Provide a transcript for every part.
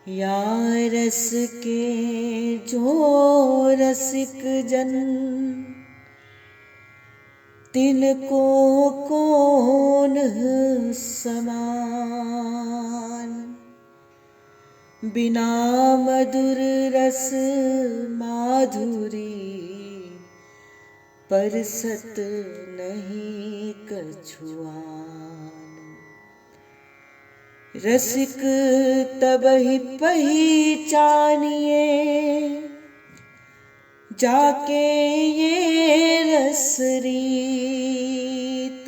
या रस के जो रसिक जन, तिनको कौन समान। बिना मधुर रस माधुरी, परसत नहीं कछुआन। रसिक तबहि पहिचानिए, जाके ये रस रीत।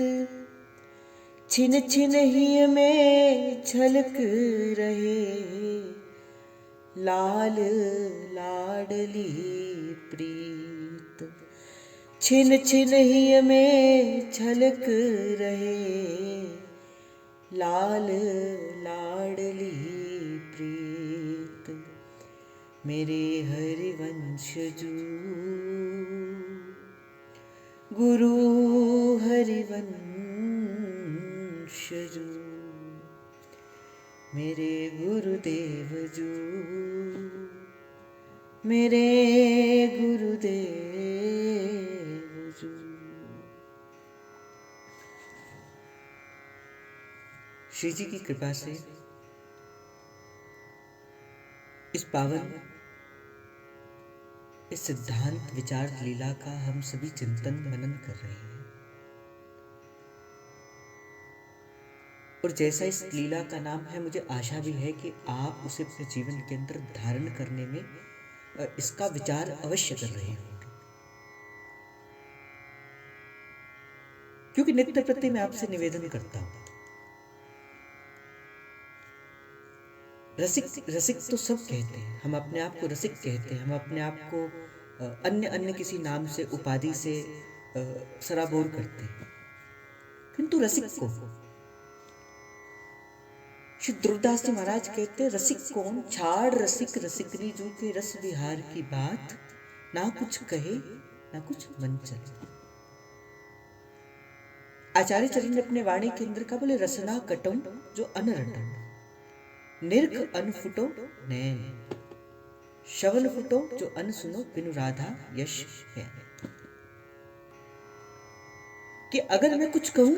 छिन छिन ही में झलक रहे, लाल लाडली प्रीत। छिन छिन ही में झलक रहे, लाल लाडली प्रीत। मेरे हरिवंशजू, गुरु हरिवंशजू। मेरे गुरुदेव जू, मेरे गुरुदेव जू। श्री जी की कृपा से इस पावन इस सिद्धांत विचार लीला का हम सभी चिंतन मनन कर रहे हैं। और जैसा इस लीला का नाम है, मुझे आशा भी है कि आप उसे अपने जीवन के अंदर धारण करने में इसका विचार अवश्य कर रहे होंगे। क्योंकि नित्य प्रति मैं आपसे निवेदन करता हूं, रसिक रसिक तो सब कहते हैं, हम अपने आप को रसिक कहते हैं, हम अपने आप को अन्य अन्य किसी नाम से उपाधि से सराबोर करते हैं। किंतु रसिक को श्री ध्रुवदास जी महाराज कहते हैं, रसिक कौन? छाड़ रसिक रसिकनी जो के रस विहार की बात, ना कुछ कहे ना कुछ मन चले। आचार्य चरण ने अपने वाणी के अंदर का बोले, रसना कटम जो अन रटम, निर्ख अन फुटो नैन, श्रवण फुटो जो अन सुनो, बिनु राधा यश है। कि अगर मैं कुछ कहूं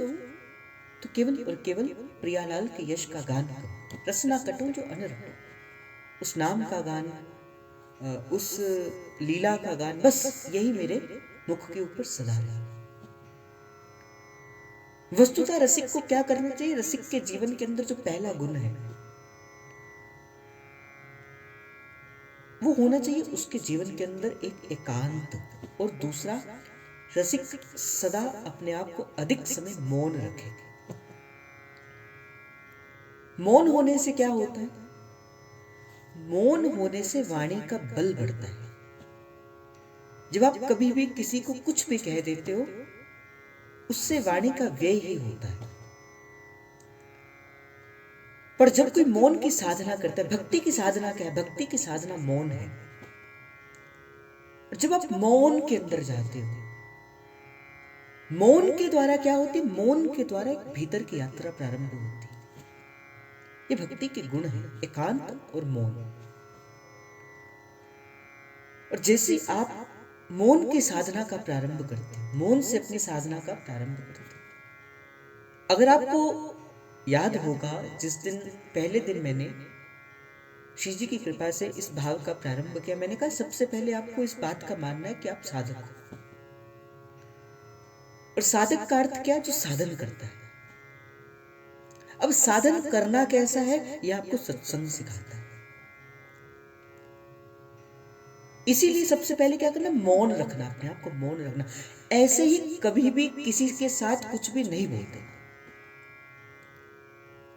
तो केवल और केवल प्रियालाल के यश का गान कहूं। रसना कटो जो अन रटो, उस नाम का गान, उस लीला का गान, बस यही मेरे मुख के ऊपर सदा रहे। वस्तुतः रसिक को क्या करना चाहिए? रसिक के जीवन के अंदर जो पहला गुण है वो होना चाहिए उसके जीवन के अंदर एक एकांत, और दूसरा रसिक सदा अपने आप को अधिक समय मौन रखे। मौन होने से क्या होता है? मौन होने से वाणी का बल बढ़ता है। जब आप कभी भी किसी को कुछ भी कह देते हो, उससे वाणी का व्यय ही होता है। पर जब कोई मौन की साधना करता है, भक्ति की साधना क्या है? भक्ति की साधना मौन है। और जब आप मौन के अंदर जाते हो, मौन के द्वारा क्या होती है? मौन के द्वारा एक भीतर की यात्रा प्रारंभ होती है। ये भक्ति के गुण है, एकांत और मौन। और जैसे आप मौन की साधना का प्रारंभ करते हैं, मौन से अपनी साधना का प्रारंभ करते हैं। अगर आपको याद होगा, जिस दिन पहले दिन मैंने श्री जी की कृपा से इस भाव का प्रारंभ किया, मैंने कहा सबसे पहले आपको इस बात का मानना है कि आप साधक हो। और साधक का अर्थ क्या? जो साधन करता है। अब साधन करना कैसा है, यह आपको सत्संग सिखाता है। इसीलिए सबसे पहले क्या करना? मौन रखना, अपने आप को मौन रखना। ऐसे ही कभी भी किसी के साथ कुछ भी नहीं बोलते।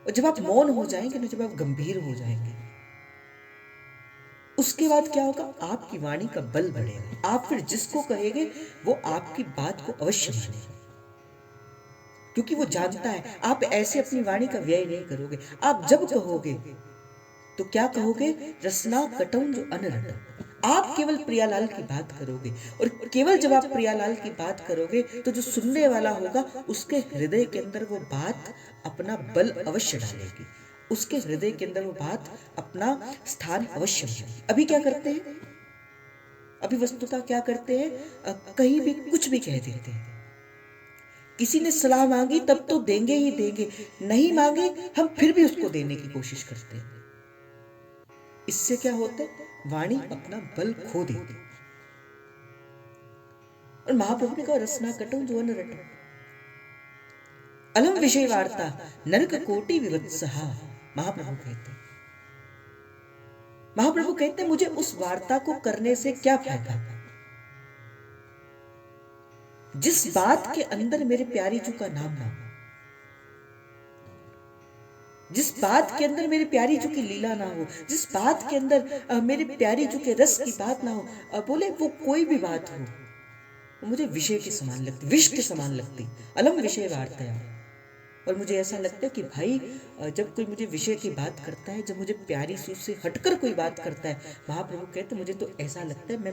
और जब आप मौन हो जाएंगे ना, जब आप गंभीर हो जाएंगे, उसके बाद क्या होगा? आपकी वाणी का बल बढ़ेगा। आप फिर जिसको कहेंगे वो आपकी बात को अवश्य मानेगा, क्योंकि वो जानता है आप ऐसे अपनी वाणी का व्यय नहीं करोगे। आप जब कहोगे तो क्या कहोगे? रसना कटम जो अन रटम। आप केवल प्रियालाल की बात करोगे, और केवल जब आप प्रियालाल की बात करोगे तो जो सुनने वाला होगा उसके हृदय के अंदर वो बात अपना बल अवश्य डालेगी। उसके हृदय के अंदर वो बात अपना स्थान अवश्य बनाएगी। अभी क्या करते हैं, अभी वस्तुतः क्या करते हैं, कहीं भी कुछ भी कह देते हैं। किसी ने सलाह मांगी तब तो देंगे ही देंगे, नहीं मांगे हम फिर भी उसको देने की कोशिश करते हैं। इससे क्या होता है, वाणी अपना बल खो देती। और महाप्रभु ने कहा रसना कटो जो न रटो, अलम विषय वार्ता नरक कोटि विवत्सहा। महाप्रभु कहते मुझे उस वार्ता को करने से क्या फायदा, जिस बात के अंदर मेरे प्यारी जू का नाम ना हो, जिस बात के अंदर मेरे प्यारी जू की लीला ना हो, जिस बात के अंदर मेरे प्यारी जू के रस की बात ना हो, बोले वो कोई भी बात हो, मुझे विषय के समान लगती, विष के समान लगती। अलम विषय वार्ता। और मुझे ऐसा लगता है कि भाई जब कोई मुझे विषय की बात करता है, जब मुझे प्यारी सूझ से हटकर कोई बात करता है, महाप्रभु कहते मुझे तो ऐसा लगता है मैं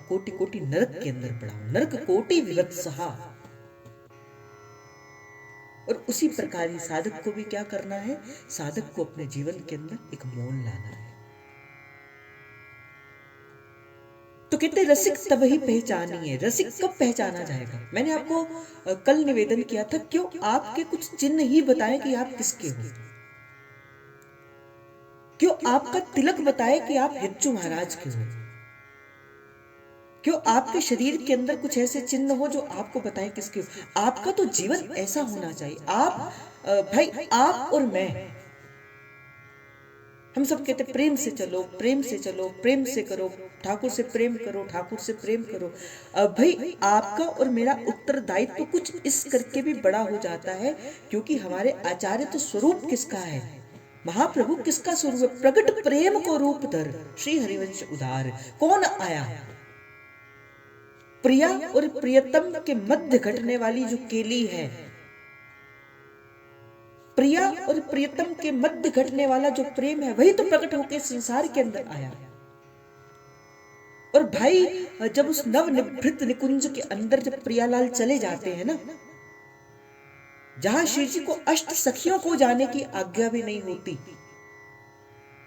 कोटि कोटि नरक के अंदर पड़ा हूं, नरक कोटि विवत्सहा। और उसी प्रकार ही साधक को भी क्या करना है, साधक को अपने जीवन के अंदर एक मौन लाना है। तो कहते रसिक तब ही पहचानी है। रसिक कब पहचाना जाएगा? मैंने आपको कल निवेदन किया था, क्यों आपके कुछ चिन्ह ही बताएं कि आप किसके हो, क्यों आपका तिलक बताए कि आप हिच्चू महाराज के हो, क्यों आपके शरीर के अंदर कुछ ऐसे चिन्ह हो जो आपको बताएं किसके हो। आपका तो जीवन ऐसा होना चाहिए। आप भाई आप और मैं, हम सब कहते प्रेम से चलो, प्रेम से चलो, प्रेम से करो, ठाकुर से प्रेम करो, ठाकुर से प्रेम करो। भाई आपका और मेरा उत्तरदायित्व तो कुछ इस करके भी बड़ा हो जाता है, क्योंकि हमारे आचार्य तो स्वरूप किसका है, महाप्रभु किसका स्वरूप है, प्रगट प्रेम को रूप धर श्री हरिवंश उदार। कौन आया? प्रिया और प्रियतम के मध्य घटने वाली जो केली है, प्रिया और प्रियतम के मध्य घटने वाला जो प्रेम है, वही तो प्रकट होकर संसार के अंदर आया। और भाई जब उस नव निभृत निकुंज के अंदर जब प्रियालाल चले जाते हैं ना, जहां श्री जी को अष्ट सखियों को जाने की आज्ञा भी नहीं होती,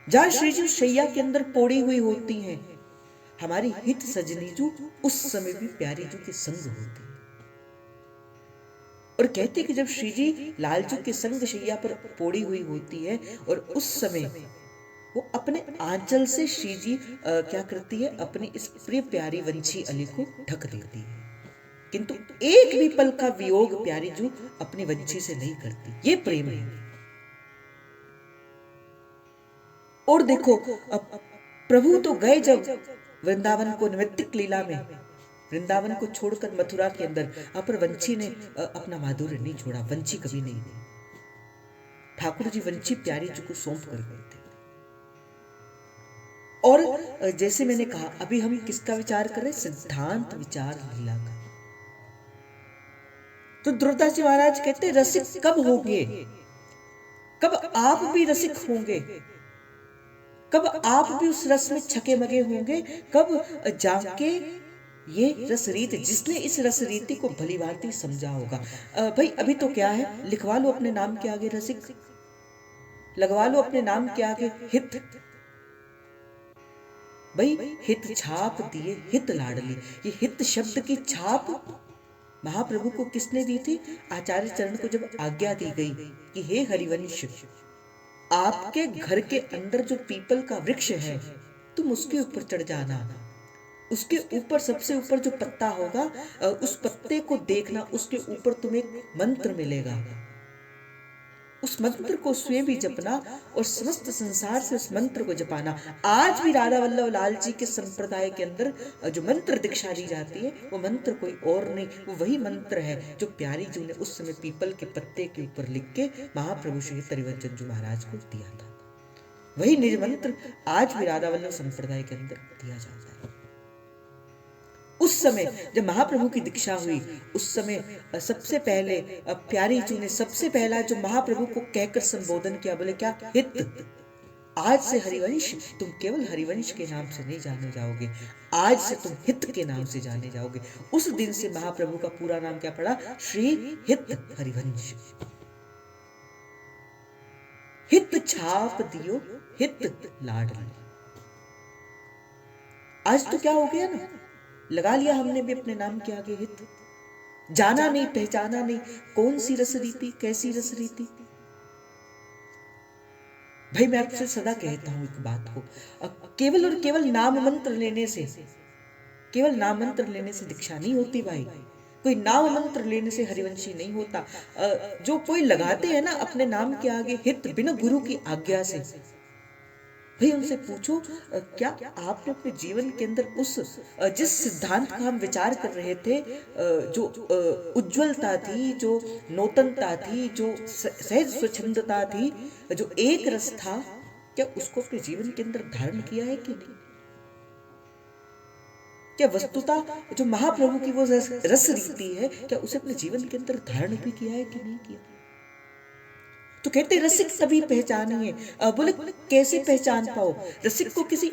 जहां श्री जी शैया के अंदर पोड़ी हुई होती हैं, हमारी हित सजनी जू उस समय भी प्यारी जू के संग होती है। और कहते कि जब श्री जी लालजू के संग शैया पर पोड़ी हुई होती है, और उस समय वो अपने आंचल से श्री जी क्या करती है, अपनी इस प्रिय प्यारी वंशी अली को ढक देती है, किंतु एक भी पल का वियोग प्यारी जू अपनी वंशी से नहीं करती। ये प्रेम है। और देखो प्रभु तो गए जब वृंदावन को नैमित्तिक लीला में, वृंदावन को छोड़कर मथुरा के अंदर, पर वंशी ने अपना माधुर्य नहीं छोड़ा, वंशी कभी नहीं। ठाकुर जी वंशी प्यारी जी को सौंप कर गए थे। और जैसे मैंने कहा, अभी हम किसका विचार कर रहे हैं, सिद्धांत विचार लीला का। तो ध्रुवदास जी महाराज कहते रसिक कब होंगे, कब आप भी रसिक होंगे, कब आप भी उस रस में छके मगे होंगे, कब जाके ये रस रीत, जिसने इस रस रीति को भली भांति समझा होगा। भाई अभी तो क्या है, लिखवा लो अपने नाम के आगे रसिक, लगवा लो अपने नाम के आगे हित। भाई हित छाप दिए हित लाडली, ये हित शब्द की छाप महाप्रभु को किसने दी थी? आचार्य चरण को जब आज्ञा दी गई कि हे हरिवंश, आपके घर के अंदर जो पीपल का वृक्ष है, तुम उसके ऊपर चढ़ जाना, उसके ऊपर सबसे ऊपर जो पत्ता होगा, उस पत्ते को देखना, उसके ऊपर तुम्हें मंत्र मिलेगा, उस मंत्र को स्वयं भी जपना और समस्त संसार से उस मंत्र को जपाना। आज भी राधा वल्लभ लाल जी के संप्रदाय के अंदर जो मंत्र दीक्षा दी जाती है, वो मंत्र कोई और नहीं, वो वही मंत्र है जो प्यारी जी ने उस समय पीपल के पत्ते के ऊपर लिख के महाप्रभु श्री हरिवंश जी महाराज को दिया था। वही निज मंत्र आज भी राधा वल्लभ संप्रदाय के अंदर दिया जाता है। उस समय जब महाप्रभु की दीक्षा हुई, उस समय सबसे पहले प्यारी जी ने सबसे पहला जो महाप्रभु को कहकर संबोधन किया, बोले क्या? हित। आज से हरिवंश तुम केवल हरिवंश के नाम से नहीं जाने जाओगे, आज से तुम हित के नाम से जाने जाओगे। उस दिन से महाप्रभु का पूरा नाम क्या पड़ा? श्री हित हरिवंश। हित छाप दियो हित लाडली। आज तो क्या हो गया ना, लगा लिया हमने भी अपने नाम के आगे हित, जाना नहीं पहचाना नहीं कौन सी रस रीति कैसी रस रीति। भाई मैं आपसे सदा कहता हूं एक बात को, केवल और केवल नाम मंत्र लेने से, केवल नाम मंत्र लेने से दीक्षा नहीं होती भाई। कोई नाम मंत्र लेने से हरिवंशी नहीं होता। जो कोई लगाते हैं ना अपने नाम के आगे हित बिना गुरु की आज्ञा से, भाई उनसे पूछो क्या आपने अपने जीवन के अंदर उस जिस सिद्धांत का हम विचार कर रहे थे, जो उज्जवलता थी, जो नूतनता थी, जो सहज स्वच्छंदता थी, जो एक रस था, क्या उसको अपने जीवन के अंदर धारण किया है कि नहीं? क्या वस्तुतः जो महाप्रभु की वो रस रीति है, क्या उसे अपने जीवन के अंदर धारण भी किया है कि नहीं किया? तो कहते रसिक तभी पहचानिए। बोले कैसे पहचान पाओ? रसिक को किसी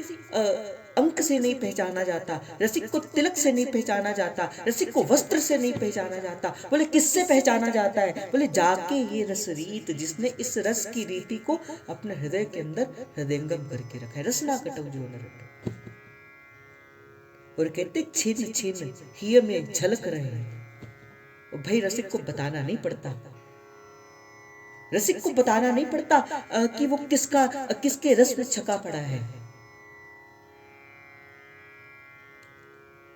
अंक से नहीं पहचाना जाता, रसिक को तिलक से नहीं पहचाना जाता, रसिक को वस्त्र से नहीं पहचाना जाता। बोले किससे पहचाना जाता है? बोले जाके ये रस रीत, जिसने इस रस की रीति को अपने हृदय के अंदर हृदयंगम करके रखा है। रसना कटौ जो नरट। और कहते छिन छिन हिय में झलक रहे। भाई रसिक को बताना नहीं पड़ता, रसिक को बताना नहीं पड़ता कि वो किसके रस में छका पड़ा है।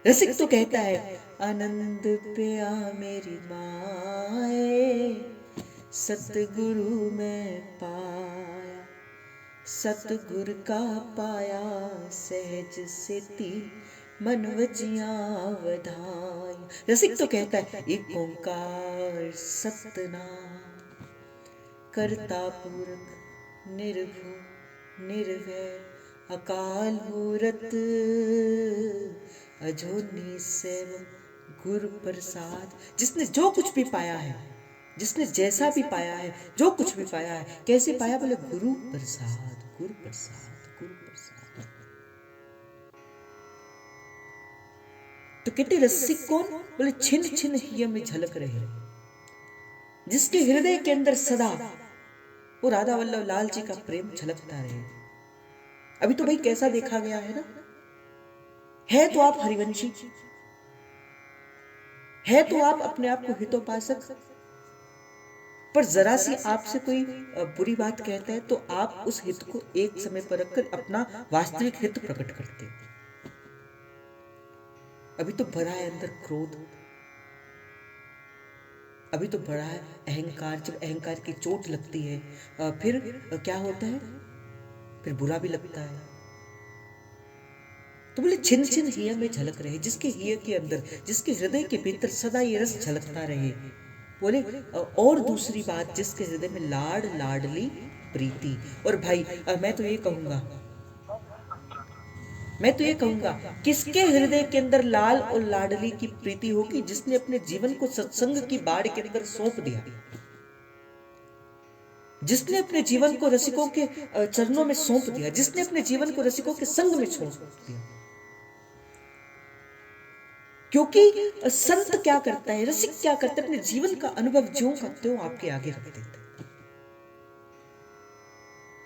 रसिक तो कहता है आनंद पिया मेरी माए, सतगुरु में पाया, सतगुरु का पाया सहज सेती मन वजिया वधाई। रसिक तो कहता है एक ओंकार सतनाम, करता पूरक निर्भु निर्भय अकाल मूरत, अजोनी सेवक गुरु प्रसाद। जिसने जो कुछ भी पाया है, जिसने जैसा भी पाया है, जो कुछ भी पाया है, कैसे पाया? बोले गुरु प्रसाद, गुरु प्रसाद, गुरु प्रसाद। तो कहते रसिक कौन? बोले छिन छिन हिय में झलक रहे, जिसके हृदय के अंदर सदा वो राधा वल्लभ लाल जी का प्रेम झलकता रहे। अभी तो भाई कैसा देखा गया है ना, है तो आप हरिवंशी, है तो आप अपने आप को हितोपासक, पर जरा सी आपसे कोई बुरी बात कहता है तो आप उस हित को एक समय पर रखकर अपना वास्तविक हित प्रकट करते। अभी तो भरा है अंदर क्रोध, अभी तो बड़ा है अहंकार। जब अहंकार की चोट लगती है फिर क्या होता है? फिर बुरा भी लगता है। तो बोले छिन छिन हिय में झलक रहे, जिसके हिय के अंदर, जिसके हृदय के भीतर सदा ये रस झलकता रहे। बोले और दूसरी बात, जिसके हृदय में लाड लाडली प्रीति। और भाई मैं तो ये कहूंगा किसके हृदय के अंदर लाल और लाडली की प्रीति होगी? जिसने अपने जीवन को सत्संग की बाढ़ के अंदर सौंप दिया, जिसने अपने जीवन को रसिकों के चरणों में सौंप दिया, जिसने अपने जीवन को रसिकों के संग में सौंप दिया। क्योंकि संत क्या करता है, रसिक क्या करता है? अपने जीवन का अनुभव ज्यों का त्यों आपके आगे रख देता है।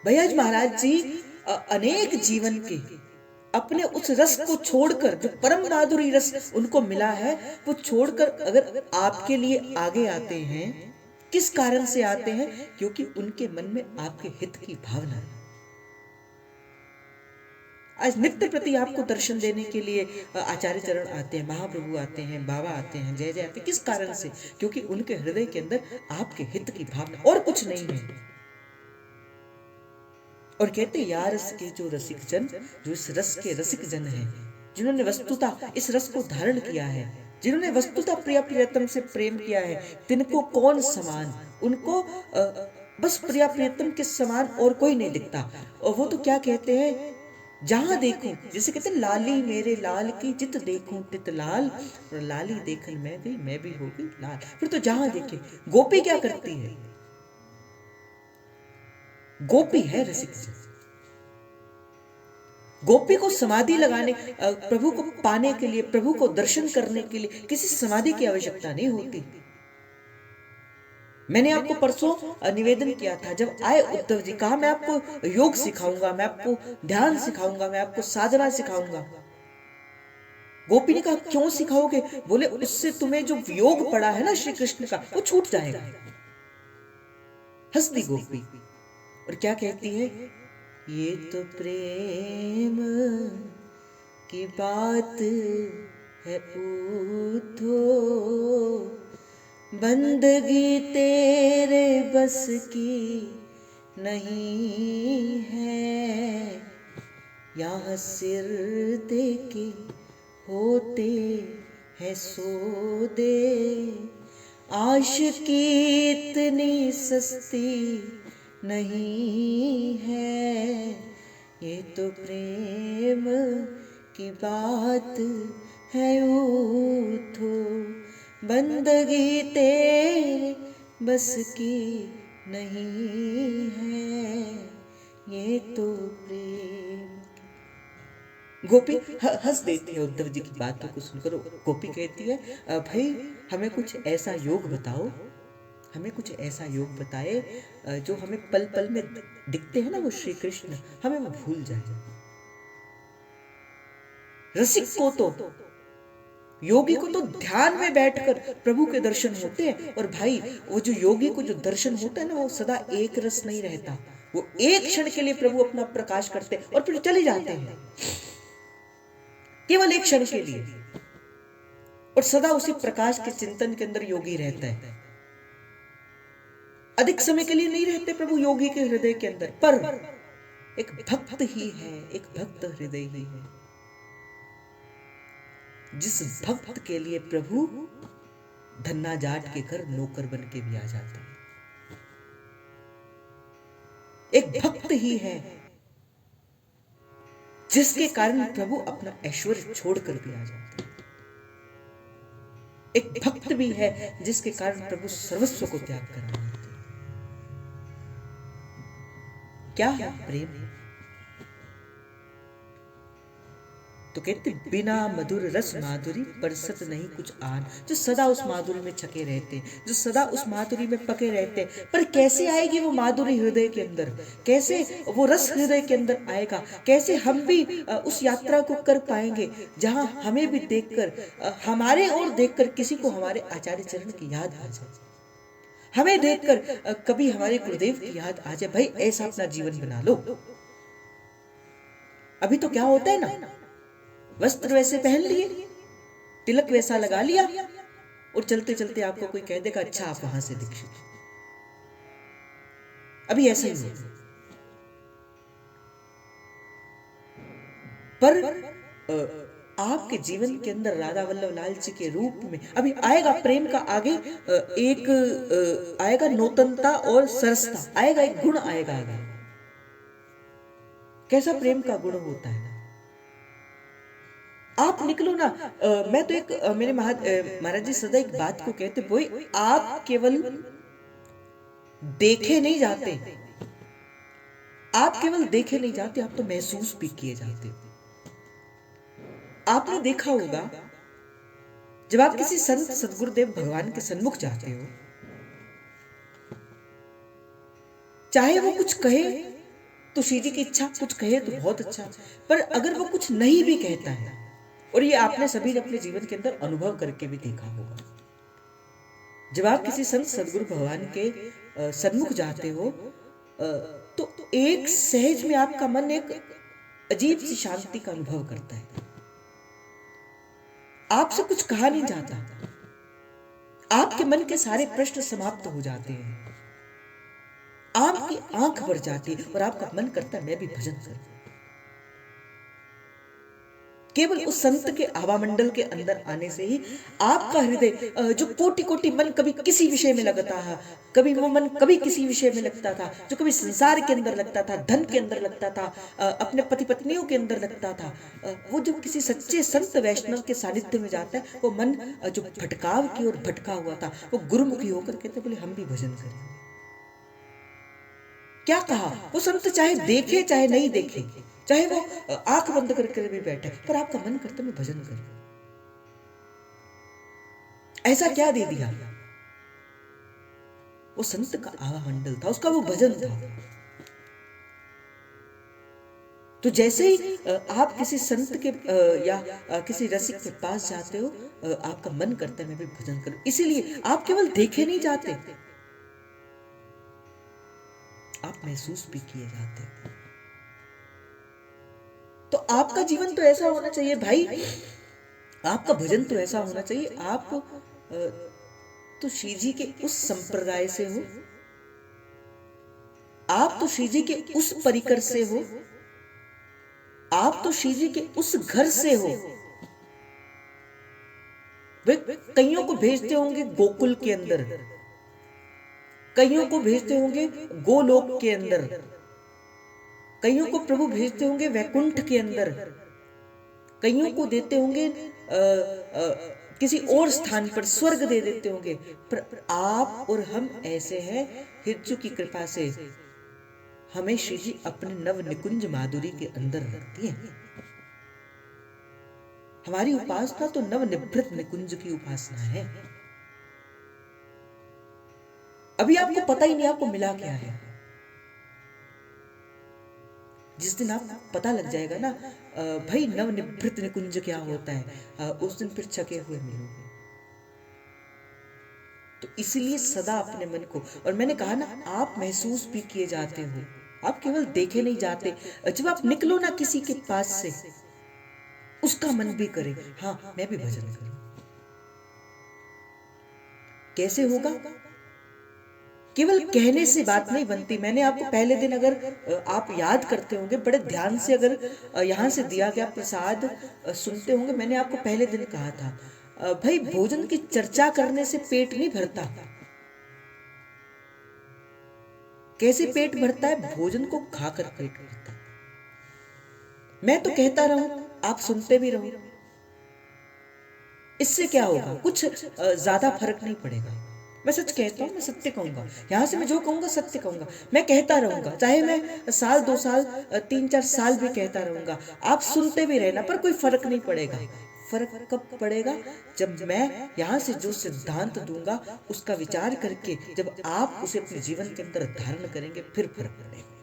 भैया महाराज जी अनेक जीवन के अपने उस रस को छोड़कर, जो परम माधुरी रस उनको मिला है, वो छोड़कर अगर आपके लिए आगे आते हैं, किस कारण से आते हैं? क्योंकि उनके मन में आपके हित की भावना है। आज नित्य प्रति आपको दर्शन देने के लिए आचार्य चरण आते हैं, महाप्रभु आते हैं, बाबा आते हैं, जय जय आते हैं। किस कारण से? क्योंकि उनके हृदय के अंदर आपके हित की भावना, और कुछ नहीं है। और कहते या रस के जो रसिक जन, जो इस रस के रसिक जन हैं, जिन्होंने वस्तुतः इस रस को धारण किया है, जिन्होंने वस्तुतः प्रिय प्रियतम से प्रेम किया है, तिनको कौन समान? उनको बस प्रिय प्रियतम के समान और कोई नहीं दिखता। और वो तो क्या कहते हैं, जहां देखूं, जैसे कहते हैं लाली मेरे लाल की जित देखूं तित लाल, और लाली देखन मैं भी हो गई लाल। फिर तो जहां देखे, गोपी क्या करती है? गोपी है रसिक जन। गोपी को समाधि लगाने, प्रभु को पाने के लिए, प्रभु को दर्शन करने के लिए किसी समाधि की आवश्यकता नहीं होती। मैंने आपको परसों निवेदन किया था, जब आए उद्धव जी, कहा मैं आपको योग सिखाऊंगा, मैं आपको ध्यान सिखाऊंगा, मैं आपको साधना सिखाऊंगा। गोपी ने कहा क्यों सिखाओगे? बोले उससे तुम्हें जो योग पड़ा है ना श्री कृष्ण का, वो छूट जाएगा। हंस दी गोपी और क्या कहती है, ये तो प्रेम की बात है ऊठो, बंदगी तेरे बस की नहीं है, यहाँ सिर दे के होते है सौदे, आशिकी इतनी सस्ती नहीं है, ये तो प्रेम की बात है उठो, बंदगी तेरे बस की नहीं है, ये तो प्रेम। गोपी हंस देती है उद्धव जी की बातों को सुनकर। गोपी कहती है भाई हमें कुछ ऐसा योग बताओ, हमें कुछ ऐसा योग बताए जो हमें पल पल में दिखते हैं ना वो श्री कृष्ण, हमें वो भूल जाए। रसिक को तो, योगी को तो ध्यान में बैठकर प्रभु के दर्शन होते हैं। और भाई वो जो योगी को जो दर्शन होता है ना, वो सदा एक रस नहीं रहता, वो एक क्षण के लिए प्रभु अपना प्रकाश करते और फिर चले जाते हैं, केवल एक क्षण के लिए, और सदा उसी प्रकाश के चिंतन के अंदर योगी रहता है। अधिक समय के लिए नहीं रहते प्रभु योगी के हृदय के अंदर, पर एक भक्त ही है, एक भक्त हृदय ही है, जिस भक्त के लिए प्रभु धन्ना जाट के घर नौकर बन के भी आ जाता है। एक भक्त ही है जिसके कारण प्रभु अपना ऐश्वर्य छोड़कर भी आ जाता है। एक भक्त भी है जिसके कारण प्रभु सर्वस्व को त्याग कर आ जाते हैं। क्या है प्रेम? तो कहते बिना मधुर रस माधुरी परसत नहीं कुछ आन, जो सदा उस माधुरी में छके रहते, जो सदा उस माधुरी में पके रहते, पर कैसे आएगी वो माधुरी हृदय के अंदर, कैसे वो रस हृदय के अंदर आएगा, कैसे हम भी उस यात्रा को कर पाएंगे जहां हमें भी देखकर, हमारे और देखकर किसी को हमारे आचार्य चरण की याद आ जाए, हमें देखकर कभी हमारे गुरुदेव की याद आ जाए। भाई ऐसा अपना जीवन बना लो। अभी तो क्या होता है ना, वस्त्र वैसे पहन लिए, तिलक वैसा लगा लिया, और चलते चलते आपको कोई कह देगा अच्छा आप वहां से दीक्षित। अभी ऐसा ही है। पर आपके जीवन के अंदर राधा वल्लभ लाल जी के रूप में अभी आएगा प्रेम का, आगे एक आएगा नूतनता और सरसता, आएगा एक गुण आएगा आगे। कैसा प्रेम का गुण होता है? आप निकलो ना। मैं तो एक मेरे महाराज जी सदा एक बात को कहते, बोई आप केवल देखे नहीं जाते, आप केवल देखे नहीं जाते, आप तो महसूस भी किए जाते हो। आपने देखा होगा जब आप किसी संत सदगुरुदेव भगवान के सन्मुख जाते हो, चाहे वो कुछ कहे तो श्री जी की इच्छा, कुछ कहे तो बहुत अच्छा, पर अगर वो कुछ नहीं भी कहता है, और ये आपने सभी ने अपने जीवन के अंदर अनुभव करके भी देखा होगा, जब आप किसी संत सदगुरु भगवान के सन्मुख जाते हो तो एक सहज में आपका मन एक अजीब सी शांति का अनुभव करता है। आपसे कुछ कहा नहीं जाता, आपके मन के सारे प्रश्न समाप्त हो जाते हैं, आपकी आंख भर जाती है और आपका मन करता है मैं भी भजन करूं। केवल उस संत के आवामंडल के अंदर आने से ही आपका हृदय, जो कोटि कोटि मन कभी किसी विषय में लगता है, कभी वो मन कभी किसी विषय में लगता था, जो कभी संसार के अंदर लगता था, धन के अंदर लगता था, अपने पति पत्नियों के अंदर लगता था, वो जब किसी सच्चे संत वैष्णव के सानिध्य में जाता है, वो मन जो भटकाव की ओर भटका हुआ था, वो गुरुमुखी होकर कहते बोले हम भी भजन करेंगे। क्या कहा? वो संत चाहे देखे चाहे नहीं देखे, चाहे वो आंख बंद करके भी बैठे, पर आपका मन करता मैं भजन करूं। ऐसा क्या दे दिया? वो संत का आवा मंडल था, उसका वो भजन था। तो जैसे ही आप किसी संत के या किसी रसिक के पास जाते हो, आपका मन करता है मैं भी भजन करूं। इसीलिए आप केवल देखे नहीं जाते, आप महसूस भी किए जाते हैं। तो आपका जीवन तो ऐसा होना चाहिए भाई, आपका भजन तो ऐसा होना चाहिए। आप तो श्री जी के उस संप्रदाय से हो, आप तो श्री जी के उस परिकर से हो, आप तो श्री जी के उस घर से हो। वे कईयों को भेजते होंगे गोकुल के अंदर, कईयों को भेजते होंगे गोलोक के अंदर, कईयों को प्रभु भेजते होंगे वैकुंठ के अंदर, कईयों को देते होंगे किसी और स्थान पर स्वर्ग दे देते होंगे। पर आप और हम ऐसे हैं, हिरचू की कृपा से हमें श्री जी अपने नव निकुंज माधुरी के अंदर रखती हैं। हमारी उपासना तो नव निभृत निकुंज की उपासना है। अभी आपको पता ही नहीं आपको मिला क्या है। जिस दिन आपको पता लग जाएगा ना भाई नव निभृत निकुंज क्या होता है, उस दिन फिर छके हुए मिलोगे। तो इसलिए सदा अपने मन को, और मैंने कहा ना आप महसूस भी किए जाते हो, आप केवल देखे नहीं जाते। जब आप निकलो ना किसी के पास से, उसका मन भी करे हाँ मैं भी भजन करूं। कैसे होगा? केवल कहने से बात नहीं बनती। मैंने आपको पहले दिन, अगर आप याद करते होंगे बड़े ध्यान से, अगर यहां से दिया गया प्रसाद सुनते होंगे, मैंने आपको पहले दिन कहा था भाई भोजन की चर्चा करने से पेट नहीं भरता। कैसे पेट भरता है? भोजन को खाकर पेट भरता है। मैं तो कहता रहूं, आप सुनते भी रहो, इससे क्या होगा? कुछ ज्यादा फर्क नहीं पड़ेगा। मैं सच कहता हूँ, मैं सत्य कहूंगा, यहां से मैं जो कहूंगा सत्य कहूंगा। मैं कहता रहूंगा, चाहे मैं साल 2 साल 3-4 साल भी कहता रहूंगा, आप सुनते भी रहना, पर कोई फर्क नहीं पड़ेगा। फर्क कब पड़ेगा? जब मैं यहां से जो सिद्धांत दूंगा उसका विचार करके जब आप उसे अपने जीवन के अंदर धारण करेंगे, फिर फर्क पड़ेगा।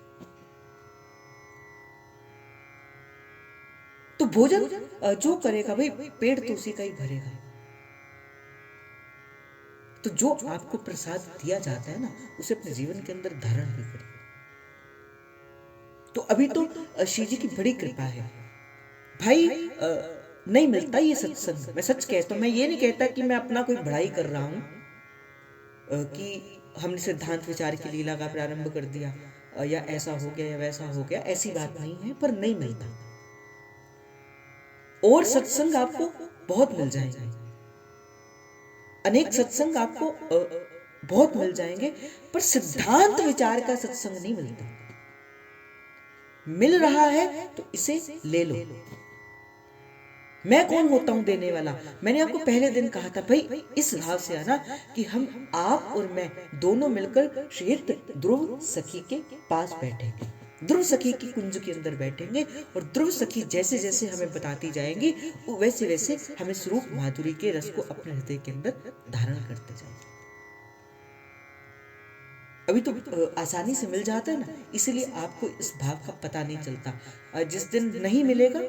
तो भोजन जो करेगा भाई, पेट तो उसी का ही भरेगा। तो जो आपको प्रसाद दिया जाता है ना, उसे अपने जीवन के अंदर धारण भी करें। तो अभी तो श्री जी की बड़ी कृपा है भाई। नहीं मिलता ये सत्संग, मैं सच कहता हूं। मैं ये नहीं कहता कि मैं अपना कोई बड़ाई कर रहा हूं कि हमने सिद्धांत विचार की लीला का प्रारंभ कर दिया या ऐसा हो गया या वैसा हो गया, ऐसी बात नहीं है। पर नहीं मिलता, और सत्संग आपको बहुत मिल जाएंगे, अनेक सत्संग आपको बहुत मिल जाएंगे, पर सिद्धांत विचार का सत्संग नहीं मिलता। मिल रहा है तो इसे ले लो। मैं कौन होता हूं देने वाला? मैंने आपको पहले दिन कहा था भाई, इस भाव से आना कि हम, आप और मैं दोनों मिलकर श्रीत ध्रुव सखी के पास बैठेंगे, ध्रुव सखी की कुंज के अंदर बैठेंगे, और ध्रुव सखी जैसे जैसे हमें बताती जाएंगी, वैसे वैसे हमें स्वरूप माधुरी के रस को अपने हृदय के अंदर धारण करते जाएंगे। अभी तो आसानी से मिल जाता है ना, इसलिए आपको इस भाव का पता नहीं चलता। जिस दिन नहीं मिलेगा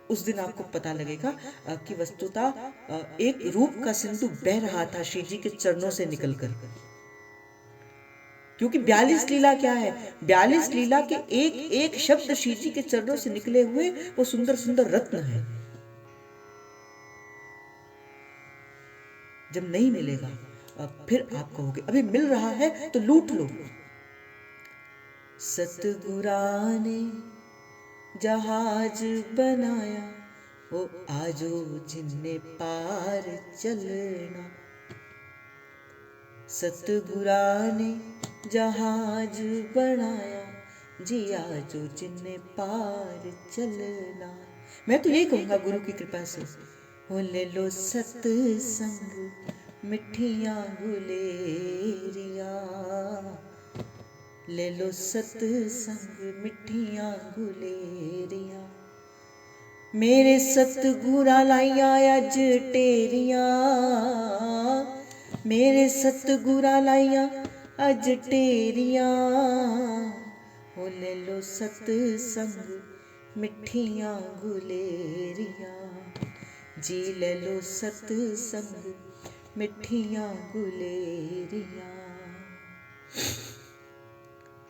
उस दिन आपको पता लगेगा कि वस्तुतः एक रूप का सिंधु बह रहा था श्री जी के चरणों से निकलकर। क्योंकि 42 लीला क्या है? 42 लीला के एक एक शब्द श्री जी के चरणों से निकले हुए वो सुंदर सुंदर रत्न है। जब नहीं मिलेगा फिर आप कहोगे, अभी मिल रहा है तो लूट लो। सतगुरा ने जहाज बनाया, वो आजो जिन्ने पार चलना। सतगुरा ने जहाज बनाया, जी आजो जिन्ने पार चलना। मैं तो यही कहूंगा गुरु की कृपा से, हो ले लो सत्संग मिठियां गुलेरिया, ले लो सत्संग मिठियां गुलेरिया। मेरे सतगुरा लाइया अज टेरिया, मेरे सतगुरा लाइया अज टेरियां हो ले लो सतसंग मिठियां गुलेरियां, जी ले लो सतसंग मिठियां गुलेरियां।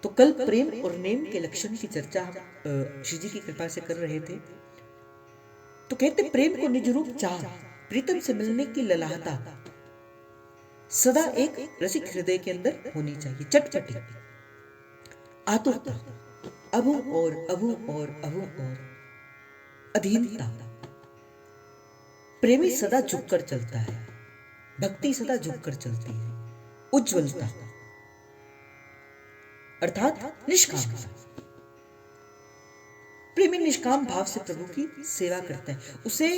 तो कल प्रेम और नेम के लक्षण की चर्चा हम श्री जी की कृपा से कर रहे थे। तो कहते प्रेम को निज रूप चाह, प्रीतम से मिलने की ललाहता सदा एक रसिक हृदय के अंदर होनी चाहिए। चटपटी आतुरता, अभू और अभू और अभू और अधीनता। प्रेमी सदा झुककर चलता है, भक्ति सदा झुककर चलती है। उज्ज्वलता अर्थात निष्कामता। प्रेमी निष्काम भाव से प्रभु की सेवा करता है। उसे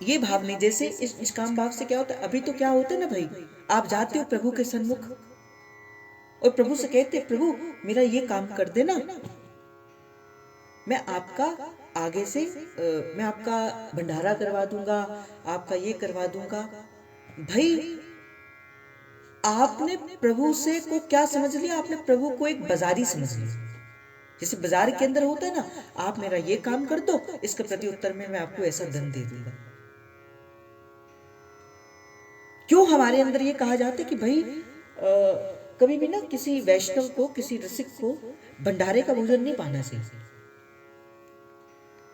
ये भाव नहीं, जैसे इस निष्काम भाव से क्या होता है, अभी तो क्या होता है ना भाई, आप जाते हो प्रभु के सन्मुख और प्रभु से कहते प्रभु मेरा ये काम कर देना, मैं आपका आगे से मैं आपका भंडारा करवा दूंगा, आपका ये करवा दूंगा। भाई आपने प्रभु से को क्या समझ लिया, आपने प्रभु को एक बाजारी समझ लिया। जैसे बाजार के अंदर होता है ना, आप मेरा ये काम कर दो, इसके प्रति उत्तर में मैं आपको ऐसा धन दे दूंगा। क्यों हमारे अंदर ये कहा जाता है कि भाई कभी भी ना किसी वैष्णव को, किसी रसिक को भंडारे का भोजन नहीं पाना चाहिए।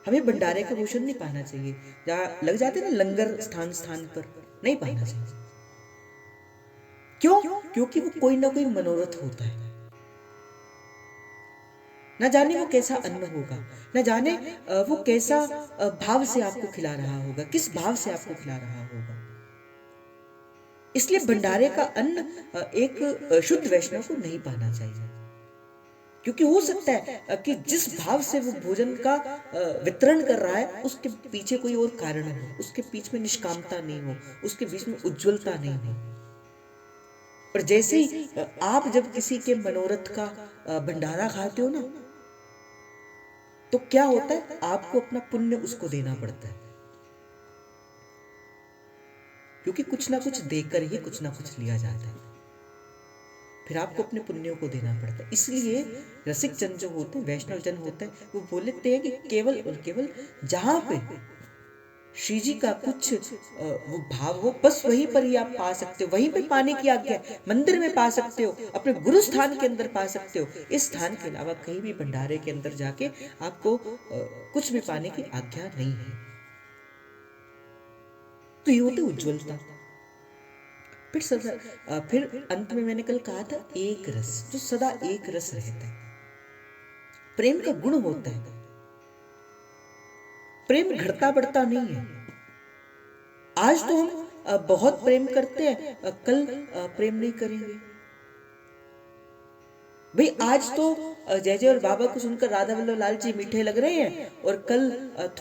हमें भंडारे का भोजन नहीं पाना चाहिए। जहां लग जाते ना लंगर स्थान स्थान पर, नहीं पाना चाहिए। क्यों? क्योंकि वो कोई ना कोई मनोरथ होता है। न जाने वो कैसा अन्न होगा, न जाने वो कैसा भाव से आपको खिला रहा होगा, किस भाव से आपको खिला रहा होगा। इसलिए भंडारे का अन्न एक शुद्ध वैष्णव को नहीं पाना चाहिए। क्योंकि हो सकता है कि जिस भाव से वो भोजन का वितरण कर रहा है उसके पीछे कोई और कारण हो, उसके बीच में निष्कामता नहीं हो, उसके बीच में उज्ज्वलता नहीं हो। और जैसे ही आप जब किसी के मनोरथ का भंडारा खाते हो ना, तो क्या होता है, आपको अपना पुण्य उसको देना पड़ता है। क्योंकि कुछ ना कुछ देकर ही कुछ ना कुछ लिया जाता है, फिर आपको अपने पुण्यों को देना पड़ता है। इसलिए रसिक जन जो होते हैं, वैष्णव जन होते हैं, वो बोलते हैं कि केवल और केवल जहां पे श्री जी का कुछ वो भाव हो, बस वहीं पर ही आप पा सकते हो। वहीं पे पाने की आज्ञा है। मंदिर में पा सकते हो, अपने गुरु स्थान के अंदर पा सकते हो। इस स्थान के अलावा कहीं भी भंडारे के अंदर जाके आपको कुछ भी पाने की आज्ञा नहीं है। तो ये होती उज्ज्वलता। फिर अंत में मैंने कल कहा था एक रस, जो सदा एक रस रहता है। प्रेम का गुण होता है, प्रेम घटता बढ़ता नहीं है। आज तो हम बहुत प्रेम करते हैं, कल प्रेम नहीं करेंगे। भाई आज तो जय जय और बाबा को सुनकर राधा वल्लभ लाल जी मीठे लग रहे हैं, और कल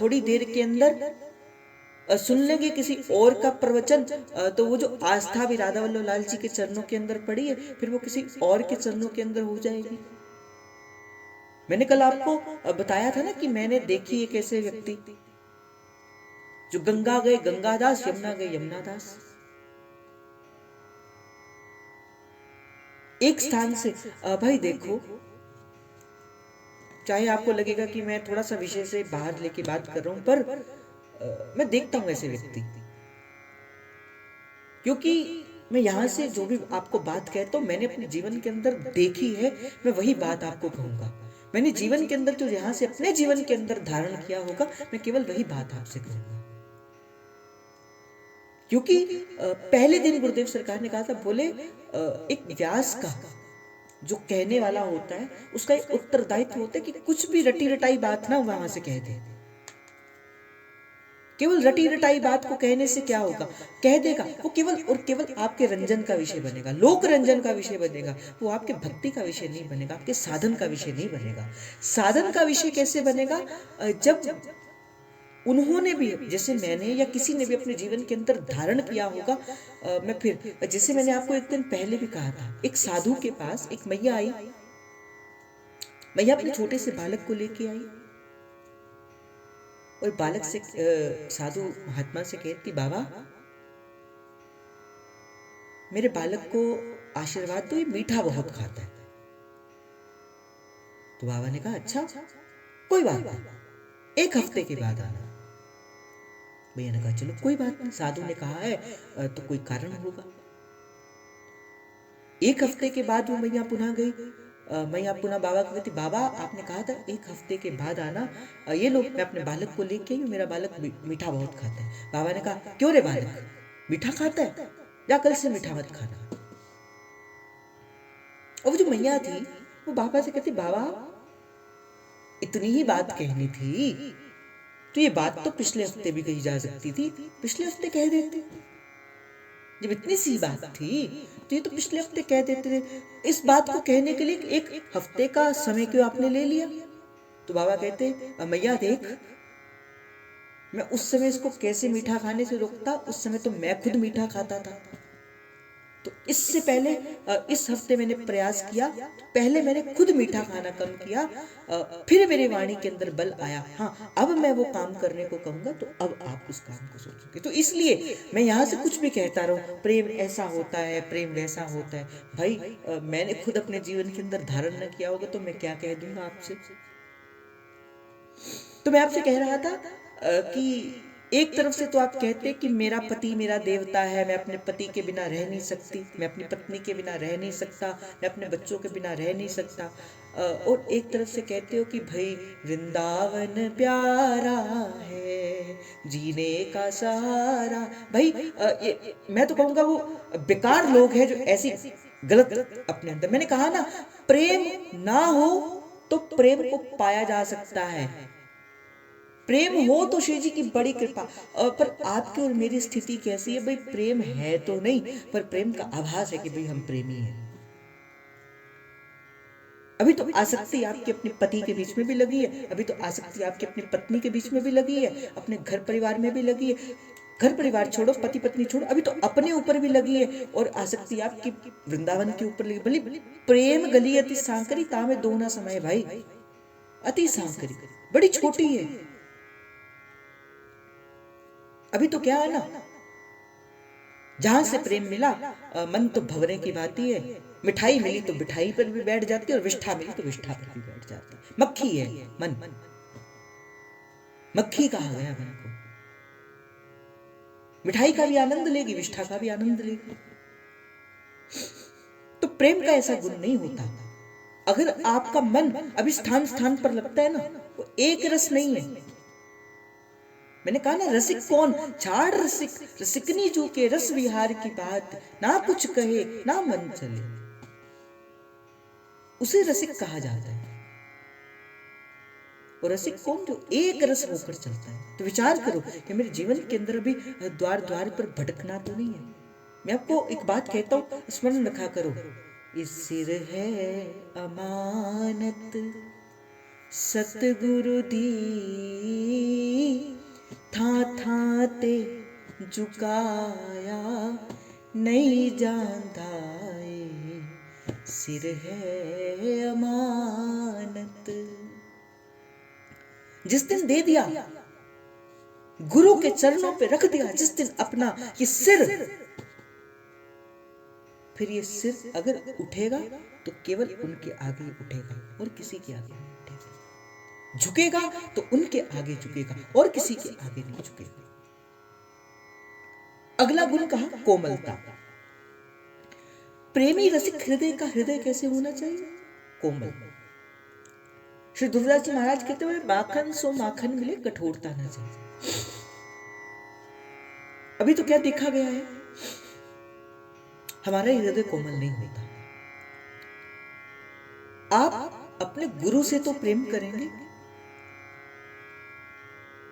थोड़ी देर के अंदर सुन लेंगे किसी और का प्रवचन, तो वो जो आस्था भी राधा वल्लभ लाल जी के चरणों के अंदर पड़ी है, फिर वो किसी और के चरणों के अंदर हो जाएगी। मैंने कल आपको बताया था ना कि मैंने देखी एक ऐसे व्यक्ति जो गंगा गए गंगादास, यमुना गए यमुनादास। एक स्थान से भाई देखो, चाहे आपको लगेगा कि मैं थोड़ा सा विषय से बाहर लेके बात कर रहा हूं, पर मैं देखता हूं ऐसे व्यक्ति, क्योंकि मैं यहां से जो भी आपको बात कहता हूं मैंने अपने जीवन के अंदर देखी है, मैं वही बात आपको कहूंगा। मैंने जीवन के अंदर जो यहां से अपने जीवन के अंदर धारण किया होगा, मैं केवल वही बात आपसे कहूंगा। क्योंकि पहले दिन गुरुदेव सरकार ने कहा था, बोले एक व्यास का जो कहने वाला होता है उसका एक उत्तरदायित्व होता है कि कुछ भी रटी रटाई बात ना वहां से कह दे। केवल रटी रटाई बात को कहने से क्या होगा, कह देगा वो केवल और केवल आपके रंजन का विषय बनेगा, लोक रंजन का विषय बनेगा। वो आपके भक्ति का विषय नहीं बनेगा, आपके साधन का विषय नहीं बनेगा। साधन का विषय कैसे बनेगा, जब उन्होंने भी, जैसे मैंने या किसी ने भी अपने जीवन के अंदर धारण किया होगा। मैं फिर, जैसे मैंने आपको एक दिन पहले भी कहा था, एक साधु के पास एक मैया आई। मैया अपने छोटे से बालक को लेके आई और बालक से साधु महात्मा से कहती, बाबा मेरे बालक को आशीर्वाद दो, ये मीठा बहुत खाता है। तो बाबा ने कहा अच्छा कोई बात नहीं, 1 हफ्ते के बाद आना। भैया ने कहा चलो कोई बात नहीं, साधु ने कहा है तो कोई कारण होगा। 1 हफ्ते के बाद वो मैया पुनः गई। मैया पुनः बाबा को कहती, बाबा आपने कहा था 1 हफ्ते के बाद आना, ये लो मैं अपने बालक को लेके आई हूँ, मेरा बालक मीठा बहुत खाता है। बाबा ने कहा क्यों रे बालक, मीठा खाता है, या कल से मीठा मत खाना। और वो जो मैया थी वो बाबा से कहती, बाबा इतनी ही बात कहनी थी तो ये बात तो पिछले हफ्ते भी कही जा सकती थी, पिछले हफ्ते कह देते। जब इतनी सी बात थी तो ये तो पिछले हफ्ते कह देते थे, इस बात को कहने के लिए 1 हफ्ते का समय क्यों आपने ले लिया। तो बाबा कहते, मैया देख, मैं उस समय इसको कैसे मीठा खाने से रोकता, उस समय तो मैं खुद मीठा खाता था। तो इससे पहले इस हफ्ते मैंने प्रयास किया, पहले मैंने खुद मीठा खाना कम किया, फिर मेरे वाणी के अंदर बल आया। हाँ अब मैं वो काम करने को कहूंगा तो अब आप उस काम को सोचोगे। तो इसलिए मैं यहाँ से कुछ भी कहता रहूं, प्रेम ऐसा होता है, प्रेम वैसा होता है, भाई मैंने खुद अपने जीवन के अंदर धारण न किया होगा तो मैं क्या कह दूंगा आपसे। तो मैं आपसे कह रहा था कि एक तरफ से तो आप कहते कि मेरा पति मेरा देवता है, मैं अपने पति के बिना रह नहीं सकती, मैं अपनी पत्नी के बिना रह नहीं सकता, मैं अपने बच्चों के बिना रह नहीं सकता। और एक तरफ से कहते हो कि भाई वृंदावन प्यारा है, जीने का सहारा। भाई मैं तो कहूँगा वो बेकार लोग हैं जो ऐसी गलत अपने अंदर। मैंने कहा ना, प्रेम ना हो तो प्रेम को पाया जा सकता है, प्रेम हो तो श्री जी की बड़ी कृपा। पर आपकी और मेरी स्थिति कैसी है भाई, प्रेम है तो नहीं, पर प्रेम का आभास है कि भाई हम प्रेमी हैं। अभी तो आसक्ति आपके अपने पति के बीच में भी लगी है, अभी तो आसक्ति आपकी अपनी पत्नी के बीच में भी लगी है, अपने घर परिवार में भी लगी है। घर परिवार छोड़ो, पति पत्नी छोड़ो, अभी तो अपने ऊपर भी लगी है, और आसक्ति आपकी वृंदावन के ऊपर लगी। भले प्रेम गली अति सांकरी, तामे दो ना समय भाई, अति सांकरी बड़ी छोटी है। अभी तो क्या है ना, जहां से प्रेम मिला मन तो भंवरे की बात ही है, मिठाई मिली तो मिठाई पर भी बैठ जाती है, और विष्ठा मिली तो विष्ठा पर भी बैठ जाती है। मक्खी है मन, मक्खी कहा गया मन को, मिठाई का भी आनंद लेगी, विष्ठा का भी आनंद लेगी। तो प्रेम का ऐसा गुण नहीं होता। अगर आपका मन अभी स्थान स्थान पर लगता है ना, वो एक रस नहीं है। मैंने कहा ना, रसिक कौन, छाड़ रसिक, रसिकनी जो के रस विहार की बात, ना कुछ कहे ना मन चले, उसे रसिक कहा जाता है। और रसिक कौन, जो एक रस होकर चलता है। तो विचार करो कि मेरे जीवन के अंदर अभी द्वार द्वार पर भटकना तो नहीं है। मैं आपको एक बात कहता हूं, स्मरण रखा करो, इस सिर है अमानत सतगुरु दी, था ते झुकाया नहीं जानता, सिर है अमानत। जिस दिन दे दिया, गुरु के चरणों पे रख दिया जिस दिन अपना ये सिर, फिर ये सिर अगर उठेगा तो केवल उनके आगे उठेगा और किसी के आगे नहीं उठेगा। झुकेगा तो उनके आगे झुकेगा और किसी के आगे नहीं झुकेगा। अगला गुण कहा कोमलता। प्रेमी रसिक हृदय का हृदय कैसे होना चाहिए, कोमल। श्री दुर्गादास जी महाराज कहते हुए, माखन सो माखन मिले कठोरता न चाहिए। अभी तो क्या देखा गया है, हमारा हृदय कोमल नहीं होता। आप अपने गुरु से तो प्रेम करेंगे,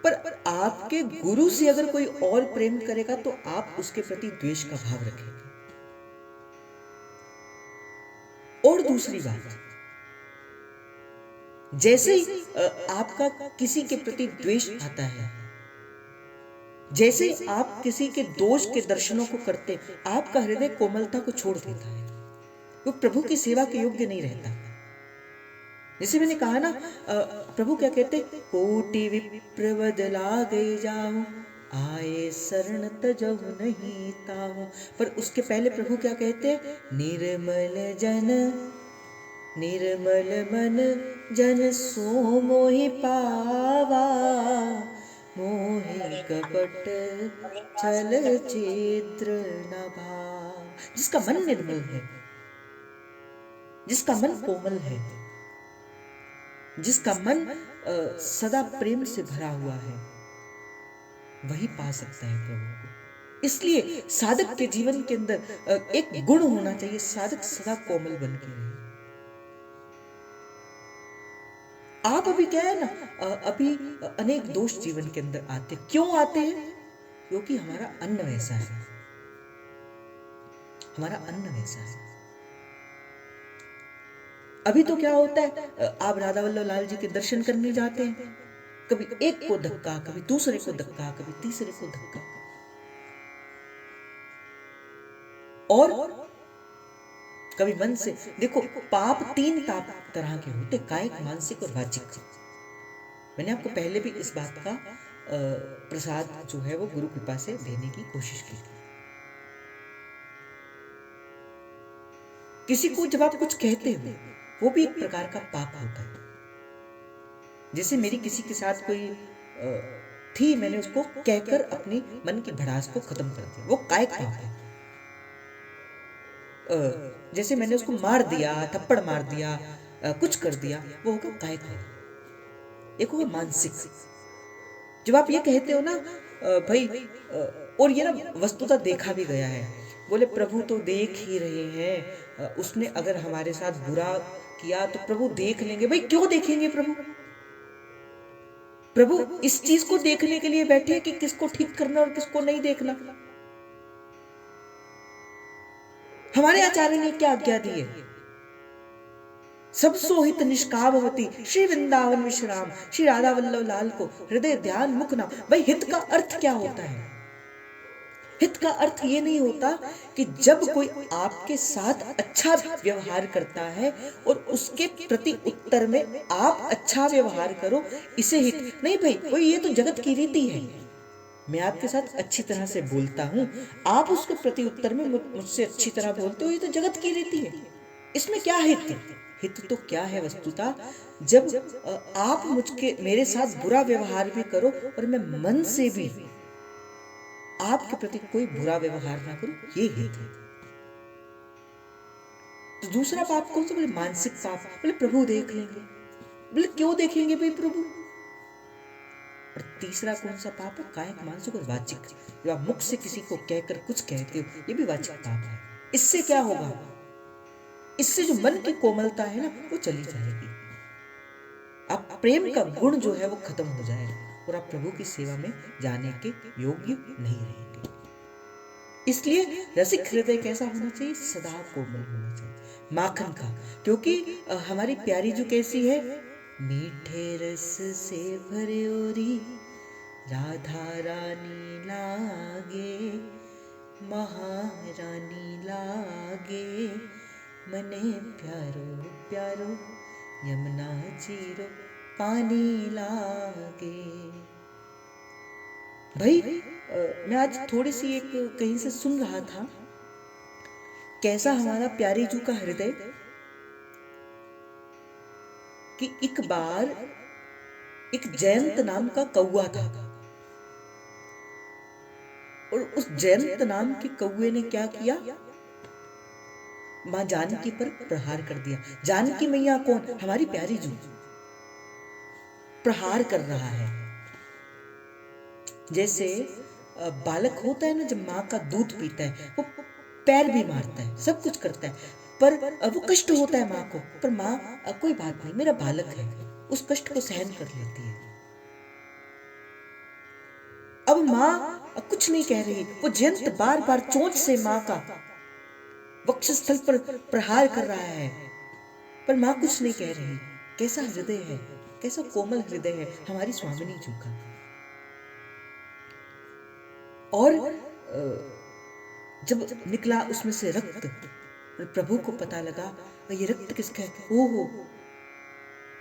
पर आपके गुरु से अगर कोई और प्रेम करेगा तो आप उसके प्रति द्वेष का भाव रखेंगे। और दूसरी बात, जैसे ही आपका किसी के प्रति द्वेष आता है, जैसे आप किसी के दोष के दर्शनों को करते, आपका हृदय कोमलता को छोड़ देता है, वो प्रभु की सेवा के योग्य नहीं रहता। जैसे मैंने कहा ना, प्रभु क्या कहते, कोटि विप्र बदला गए जाऊं, आए शरण तजहु नहीं ताहू। पर उसके पहले प्रभु क्या कहते हैं? निर्मल मन जन सो मोहि पावा, मोहि कपट छल छिद्र न भाव। जिसका मन निर्मल है, जिसका मन कोमल है, जिसका मन सदा प्रेम से भरा हुआ है, वही पा सकता है प्रभु को। इसलिए साधक के जीवन के अंदर एक गुण होना चाहिए, साधक सदा कोमल बन के रहे। आप अभी क्या है ना, अभी अनेक दोष जीवन के अंदर आते। क्यों आते हैं? क्योंकि हमारा अन्न वैसा है, हमारा अन्न वैसा है। अभी तो क्या होता है, आप राधा वल्लभ लाल जी के दर्शन करने जाते हैं, कभी एक को धक्का, कभी दूसरे को धक्का, कभी तीसरे को धक्का, और कभी मन से। देखो, पाप तीन तरह के होते, कायिक, मानसिक और वाचिक। मैंने आपको पहले भी इस बात का प्रसाद जो है वो गुरु कृपा से देने की कोशिश की। किसी को जब आप कुछ कहते हो, वो भी एक प्रकार का पाप होता है। जैसे मेरी किसी के साथ कोई थी, मैंने उसको कहकर अपनी मन की भड़ास को खत्म कर दिया, वो कायिक पाप है। जैसे मैंने उसको मार दिया, थप्पड़ मार दिया, कुछ कर दिया, वो होगा कायिक पाप। एक होगा मानसिक। जब आप ये कहते हो ना भाई, और ये ना वस्तुतः देखा भी गया है, बोले प्रभु तो देख ही रहे हैं, उसने अगर हमारे साथ बुरा किया तो प्रभु देख लेंगे। भाई क्यों देखेंगे प्रभु? प्रभु इस चीज को देखने के लिए बैठे हैं कि किसको ठीक करना और किसको नहीं देखना। हमारे आचार्य ने क्या आज्ञा दी है? सब सोहित निष्कामवती श्री वृंदावन विश्राम। श्री राधा वल्लभ लाल को हृदय ध्यान मुख नाम। भाई हित का अर्थ क्या होता है? हित का अर्थ ये नहीं होता कि जब कोई आपके साथ अच्छा व्यवहार करता है और उसके प्रति उत्तर में आप अच्छा व्यवहार करो, इसे हित नहीं। भाई कोई, ये तो जगत की रीति है। मैं आपके साथ अच्छी तरह से बोलता हूँ, आप उसके प्रति उत्तर में मुझसे अच्छी तरह बोलते हो, ये तो जगत की रीति है। इसमें क्या हित? हित तो क्या है वस्तुतः, जब आप मेरे साथ बुरा व्यवहार भी करो और मैं मन से भी आपके प्रति कोई बुरा व्यवहार ना करूं, ये हित है। तो दूसरा पाप कौन सा? बोले मानसिक पाप। बोले प्रभु देख लेंगे। बोले क्यों देखेंगे भाई प्रभु? और तीसरा कौन सा पाप है? कायिक, मानसिक और वाचिक। जब आप मुख से किसी को कहकर कुछ कहते हो, ये भी वाचिक पाप है। इससे क्या होगा? इससे जो मन की कोमलता है ना, वो चली जाएगी। आप प्रेम का गुण जो है वो खत्म हो जाएगा और आप प्रभु की सेवा में जाने के योग्य नहीं रहेंगे। इसलिए रसिक हृदय कैसा होना चाहिए? सदा कोमल होना चाहिए, माखन का। क्योंकि हमारी प्यारी जो कैसी है? मीठे रस से भरियोरी राधा रानी लागे, महारानी लागे, मने प्यारो प्यारो यमुना जीरो पानी लागे। भाई मैं आज थोड़ी सी एक कहीं से सुन रहा था, कैसा हमारा प्यारी जू का हृदय, कि एक बार एक जयंत नाम का कौआ था और उस जयंत नाम के कौए ने क्या किया? मां जानकी पर प्रहार कर दिया। जानकी मैया कौन? हमारी प्यारी जू। प्रहार कर रहा है। जैसे बालक होता है ना, जब माँ का दूध पीता है, वो पैर भी मारता है, सब कुछ करता है, पर वो कष्ट होता है माँ को, पर माँ कोई बात नहीं, मेरा बालक है, उस कष्ट को सहन कर लेती है। अब माँ कुछ नहीं कह रही, वो जयंत बार बार चोंच से माँ का वक्षस्थल पर प्रहार कर रहा है, पर माँ कुछ नहीं कह रही। कैसा हृदय है, कैसा कोमल हृदय है हमारी स्वामिनी जी का। और जब निकला उसमें से रक्त, प्रभु को पता लगा ये रक्त किसका है? ओहो,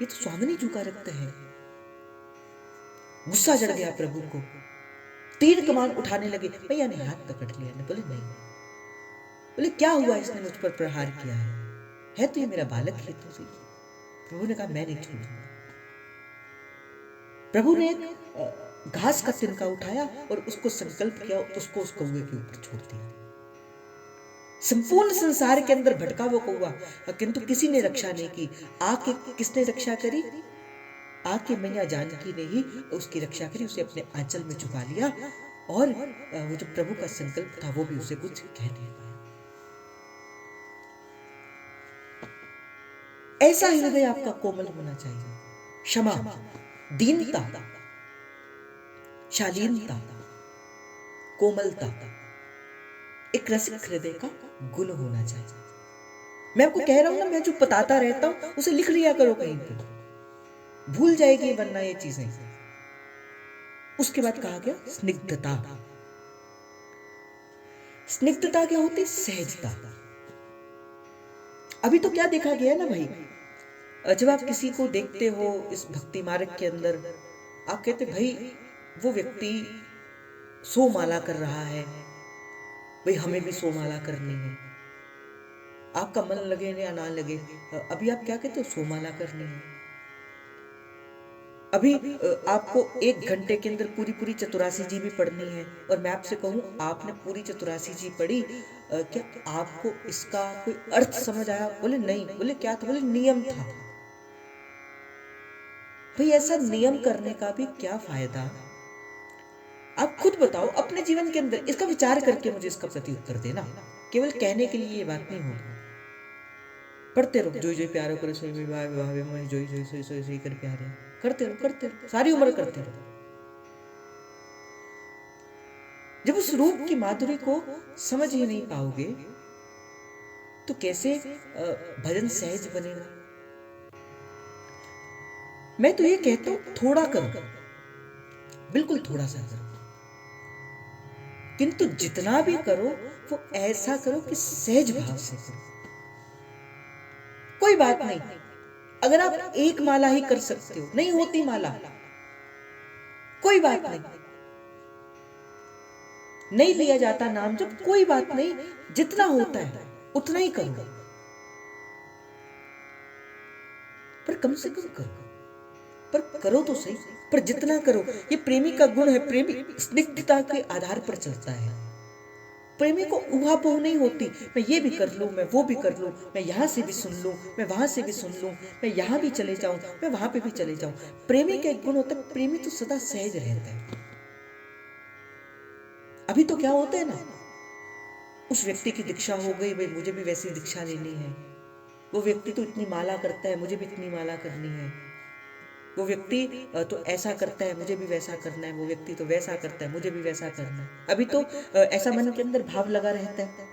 ये तो स्वामिनी जी का रक्त है। गुस्सा चढ़ गया प्रभु को। तीर कमान उठाने लगे। भैया ने हाथ पकड़ लिया, ने बोले नहीं। बोले क्या हुआ, इसने मुझ पर प्रहार किया है तो ये मेरा बालक है तो सही। प्रभु ने कहा मैं नहीं छोड़ूंगा। प्रभु ने एक घास का तिनका उठाया और उसको संकल्प किया, उसको उस कौवे के ऊपर छोड़ दिया। संपूर्ण संसार के अंदर भटका वो कौवा, किंतु किसी ने रक्षा नहीं की। आके किसने रक्षा करी? आके मैया जानकी ने ही उसकी रक्षा करी, उसे अपने आंचल में छुपा लिया और वो जो प्रभु का संकल्प था वो भी उसे कुछ कह नहीं पाया। ऐसा हृदय आपका कोमल होना चाहिए। क्षमा, दीनता, शालीनता, कोमलता एक रसिक हृदय का गुण होना चाहिए। मैं आपको कह रहा हूं ना, मैं जो बताता रहता हूं उसे लिख लिया करो कहीं पे, भूल जाएगी वरना ये चीजें। उसके बाद कहा गया स्निग्धता। स्निग्धता क्या होती? सहजता। अभी तो क्या देखा गया ना भाई, जब आप किसी को देखते हो इस भक्ति मार्ग के अंदर, आप कहते भाई वो व्यक्ति 100 माला कर रहा है, भाई हमें भी 100 माला करनी है। आपका मन लगे या ना लगे, अभी आप क्या कहते हो? 100 माला करनी है। अभी आपको 1 घंटे के अंदर पूरी चतुरासी जी भी पढ़नी है, और मैं आपसे कहूं आपने पूरी चतुरासी जी पढ़ी, क्या आपको इसका कोई अर्थ समझ आया? बोले नहीं। बोले क्या था? बोले नियम था। भाई ऐसा नियम करने का भी क्या फायदा? आप खुद बताओ अपने जीवन के अंदर, इसका विचार करके मुझे इसका प्रति उत्तर देना। केवल कहने के लिए ये बात नहीं होगी। पढ़ते रहो, जोई जोई प्यारो करे सोई विवाह विवाह में जोई जोई सोई सोई सोई कर प्यारे, करते रहो सारी उम्र करते रहो। जब उस रूप की माधुरी को समझ ही नहीं पाओगे तो कैसे भजन सहज बनेगा? मैं तो ये कहता हूं थोड़ा करो, बिल्कुल थोड़ा सा करो, किंतु जितना भी करो वो ऐसा करो कि सहज भाव से करो। कोई बात नहीं, अगर आप 1 माला ही कर सकते हो, नहीं होती माला, कोई बात नहीं, नहीं लिया जाता नाम जब, कोई बात नहीं, जितना होता है उतना ही करो, पर कम से कम करो, पर करो तो सही, पर जितना करो। ये प्रेमी का गुण है। प्रेमी स्निग्धता के आधार पर चलता है। प्रेमी को ऊहापोह नहीं होती, मैं ये भी कर लूं, मैं वो भी कर लूं, मैं यहां से भी सुन लूं, मैं वहां से भी सुन लूं, मैं यहां भी चले जाऊं, मैं वहां पे भी चले जाऊं। प्रेमी का एक गुण होता है, प्रेमी तो सदा सहज रहता है। अभी तो क्या होता है ना, उस व्यक्ति की दीक्षा हो गई, भाई मुझे भी वैसी दीक्षा लेनी है। वो व्यक्ति तो इतनी माला करता है, मुझे भी इतनी माला करनी है। वो व्यक्ति तो ऐसा करता है, मुझे भी वैसा करना है। वो व्यक्ति तो वैसा करता है, मुझे भी वैसा करना है। अभी तो ऐसा मन के अंदर भाव लगा रहता है।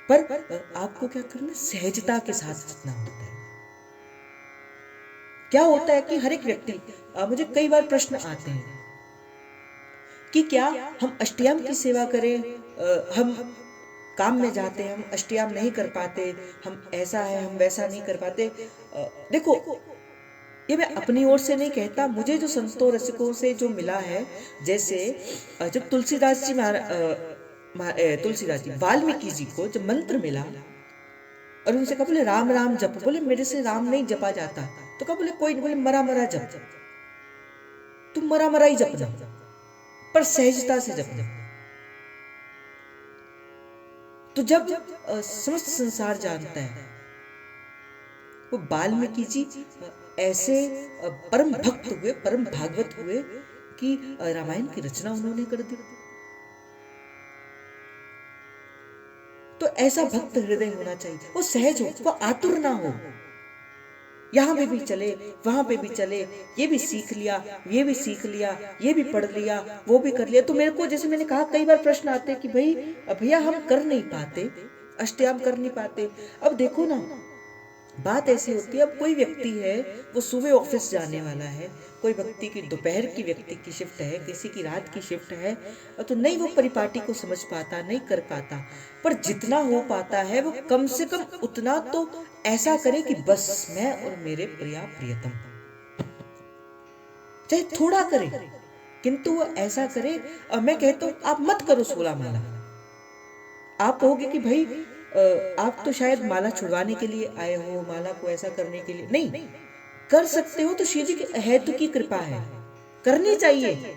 पर आपको क्या करना है? सहजता के साथ जितना होता है। क्या होता है कि हर एक व्यक्ति, मुझे कई बार प्रश्न आते हैं कि क्या हम अष्टयाम की सेवा करें? हम काम में जाते हैं, हम अष्टयाम नहीं कर पाते, हम ऐसा है, हम वैसा नहीं कर पाते। देखो, ये मैं अपनी ओर से नहीं कहता, मुझे जो संतों रसिकों से जो मिला है, जैसे जब तुलसीदास जी वाल्मीकि जी को जब मंत्र मिला और उनसे कहा, बोले राम राम जप, बोले मेरे से राम नहीं जपा जाता। तो कहा, बोले कोई नहीं, बोले मरा मरा जप, तुम मरा मरा ही जपना, पर सहजता से जपना। तो जब समस्त संसार जानता है, वो वाल्मीकि जी ऐसे परम भक्त हुए, परम भागवत हुए कि रामायण की रचना उन्होंने कर दी। तो ऐसा भक्त हृदय होना चाहिए, वो सहज हो, वो आतुर ना हो। यहां पे भी चले, वहां पे भी चले, ये भी सीख लिया, ये भी सीख लिया, ये भी पढ़ लिया, वो भी कर लिया। तो मेरे को, जैसे मैंने कहा, कई बार प्रश्न आते हैं कि भाई भैया हम कर नहीं पाते, अष्टयाम कर नहीं पाते। अब देखो ना, बात ऐसी होती है, अब कोई व्यक्ति है वो सुबह ऑफिस जाने वाला है, कोई व्यक्ति की दोपहर की व्यक्ति की शिफ्ट है, किसी की रात की शिफ्ट है, तो नहीं वो परिपाटी को समझ पाता, नहीं कर पाता। पर जितना हो पाता है वो कम से कम उतना तो ऐसा करे कि बस मैं और मेरे प्रिया प्रियतम, चाहे थोड़ा करे, किंतु वो ऐसा करे, मैं कहता हूं आप मत करो 16 माला। आप कहोगे कि भाई आप तो शायद माला छुड़वाने के लिए आए हो, माला को ऐसा करने के लिए नहीं। कर सकते हो तो शिव जी की हेतु की कृपा है, करनी चाहिए।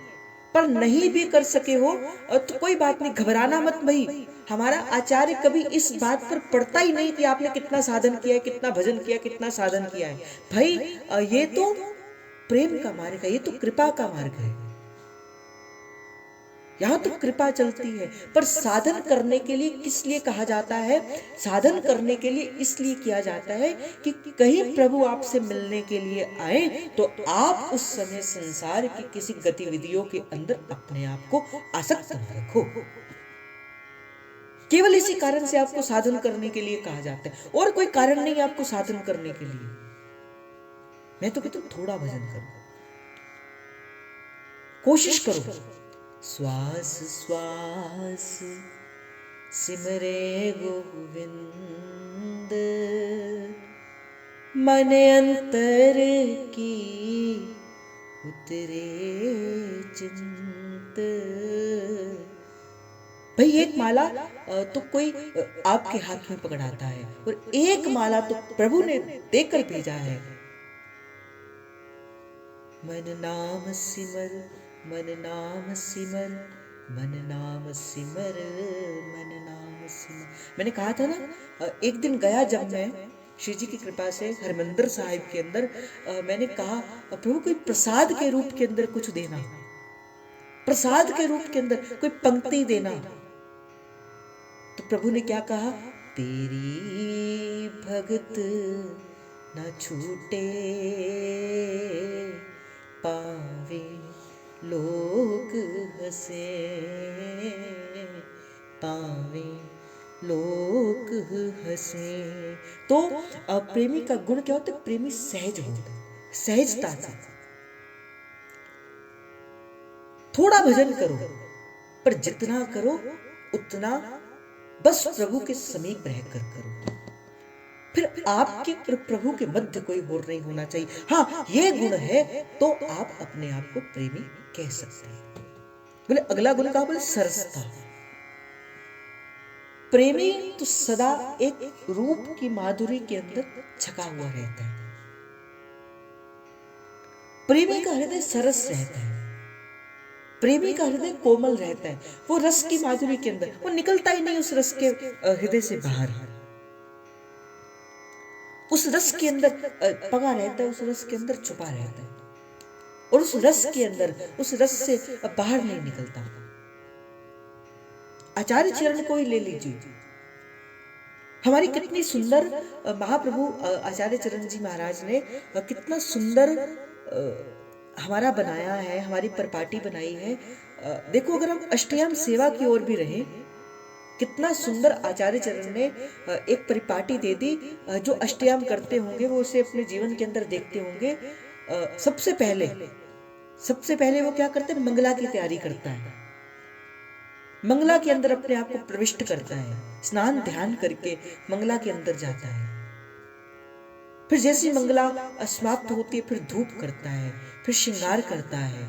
पर नहीं भी कर सके हो तो कोई बात नहीं, घबराना मत भाई। हमारा आचार्य कभी इस बात पर पड़ता ही नहीं कि आपने कितना साधन किया है, कितना भजन किया, कितना साधन किया है। भाई ये तो प्रेम का मार्ग है, ये तो कृपा का मार्ग है, यहाँ तो कृपा चलती है। पर साधन करने के लिए किस लिए कहा जाता है? साधन करने के लिए इसलिए किया जाता है कि कहीं प्रभु आपसे मिलने के लिए आए तो आप उस समय संसार की किसी गतिविधियों के अंदर अपने आप को आसक्त न रखो। केवल इसी कारण से आपको साधन करने के लिए कहा जाता है, और कोई कारण नहीं आपको साधन करने के लिए। मैं तो कहता हूं थोड़ा भजन करो, कोशिश करो। श्वास श्वास सिमरे गोविंद, मन अंतर की उतरे चिंत। भाई एक माला तो कोई आपके हाथ में पकड़ाता है, और एक माला तो प्रभु ने देकर भेजा है। मन नाम सिमर, मन नाम सिमर, मन नाम सिमर, मन नाम सिमर। मैंने कहा था ना, एक दिन गया जब मैं श्री जी की कृपा से हरमंदिर साहिब के अंदर, मैंने कहा प्रभु कोई प्रसाद के रूप के अंदर कुछ देना, प्रसाद के रूप के अंदर कोई पंक्ति देना। तो प्रभु ने क्या कहा? तेरी भगत न छूटे, पावे लोग हंसे, पावे लोग हंसे। तो प्रेमी का गुण क्या होता है? प्रेमी सहज होता है, सहजता से। थोड़ा भजन करो, पर जितना करो उतना बस प्रभु के समीप रहकर करो। फिर आपके और प्रभु के मध्य कोई और नहीं होना चाहिए। हाँ, ये गुण है तो आप अपने आप को प्रेमी कह सकते हैं। बोले अगला गुण कहा? बोले सरसता। प्रेमी तो सदा एक रूप की माधुरी के अंदर छका हुआ रहता है। प्रेमी का हृदय सरस रहता है, प्रेमी का हृदय कोमल रहता है। वो रस की माधुरी के अंदर, वो निकलता ही नहीं उस रस के हृदय से बाहर, उस रस के अंदर पगा रहता है, उस रस के अंदर छुपा रहता है, और उस रस के अंदर, उस रस से बाहर नहीं निकलता। आचार्य चरण को ही ले लीजिए, हमारी कितनी सुंदर महाप्रभु आचार्य चरण जी महाराज ने कितना सुंदर हमारा बनाया है, हमारी परिपाटी बनाई है। देखो, अगर हम अष्टयाम सेवा की ओर भी रहें, कितना सुंदर आचार्य चरण ने एक परिपाटी दे दी। जो अष्टयाम करते होंगे वो उसे अपने जीवन के अंदर देखते होंगे। सबसे पहले वो क्या करते हैं? मंगला की तैयारी करता है, मंगला के अंदर अपने आप को प्रविष्ट करता है, स्नान ध्यान करके मंगला के अंदर जाता है। फिर जैसी मंगला समाप्त होती है फिर धूप करता है, फिर श्रृंगार करता है,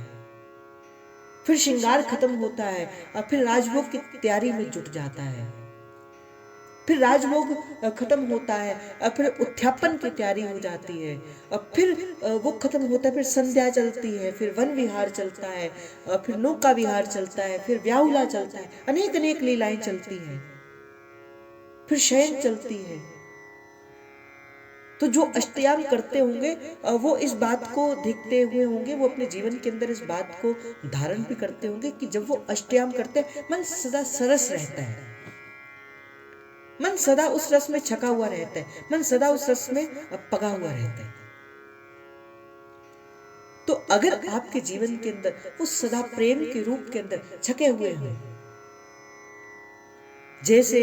फिर श्रृंगार खत्म होता है और फिर राजभोग की तैयारी में जुट जाता है। फिर राजभोग खत्म होता है और फिर उत्थापन की तैयारी हो जाती है, और फिर वो खत्म होता है, फिर संध्या चलती है, फिर वन विहार चलता है, फिर नौका विहार चलता है, फिर व्याहुला चलता है, अनेक अनेक लीलाएं चलती हैं, फिर शयन चलती है। तो जो अष्टयाम करते होंगे वो इस बात को देखते हुए होंगे, वो अपने जीवन के अंदर इस बात को धारण भी करते होंगे कि जब वो अष्टयाम करते हैं मन सदा सरस रहता है, मन सदा उस रस में छका हुआ रहता है, मन सदा उस रस में पगा हुआ रहता है। तो अगर आपके जीवन के अंदर वो सदा प्रेम के रूप के अंदर छके हुए हैं, जैसे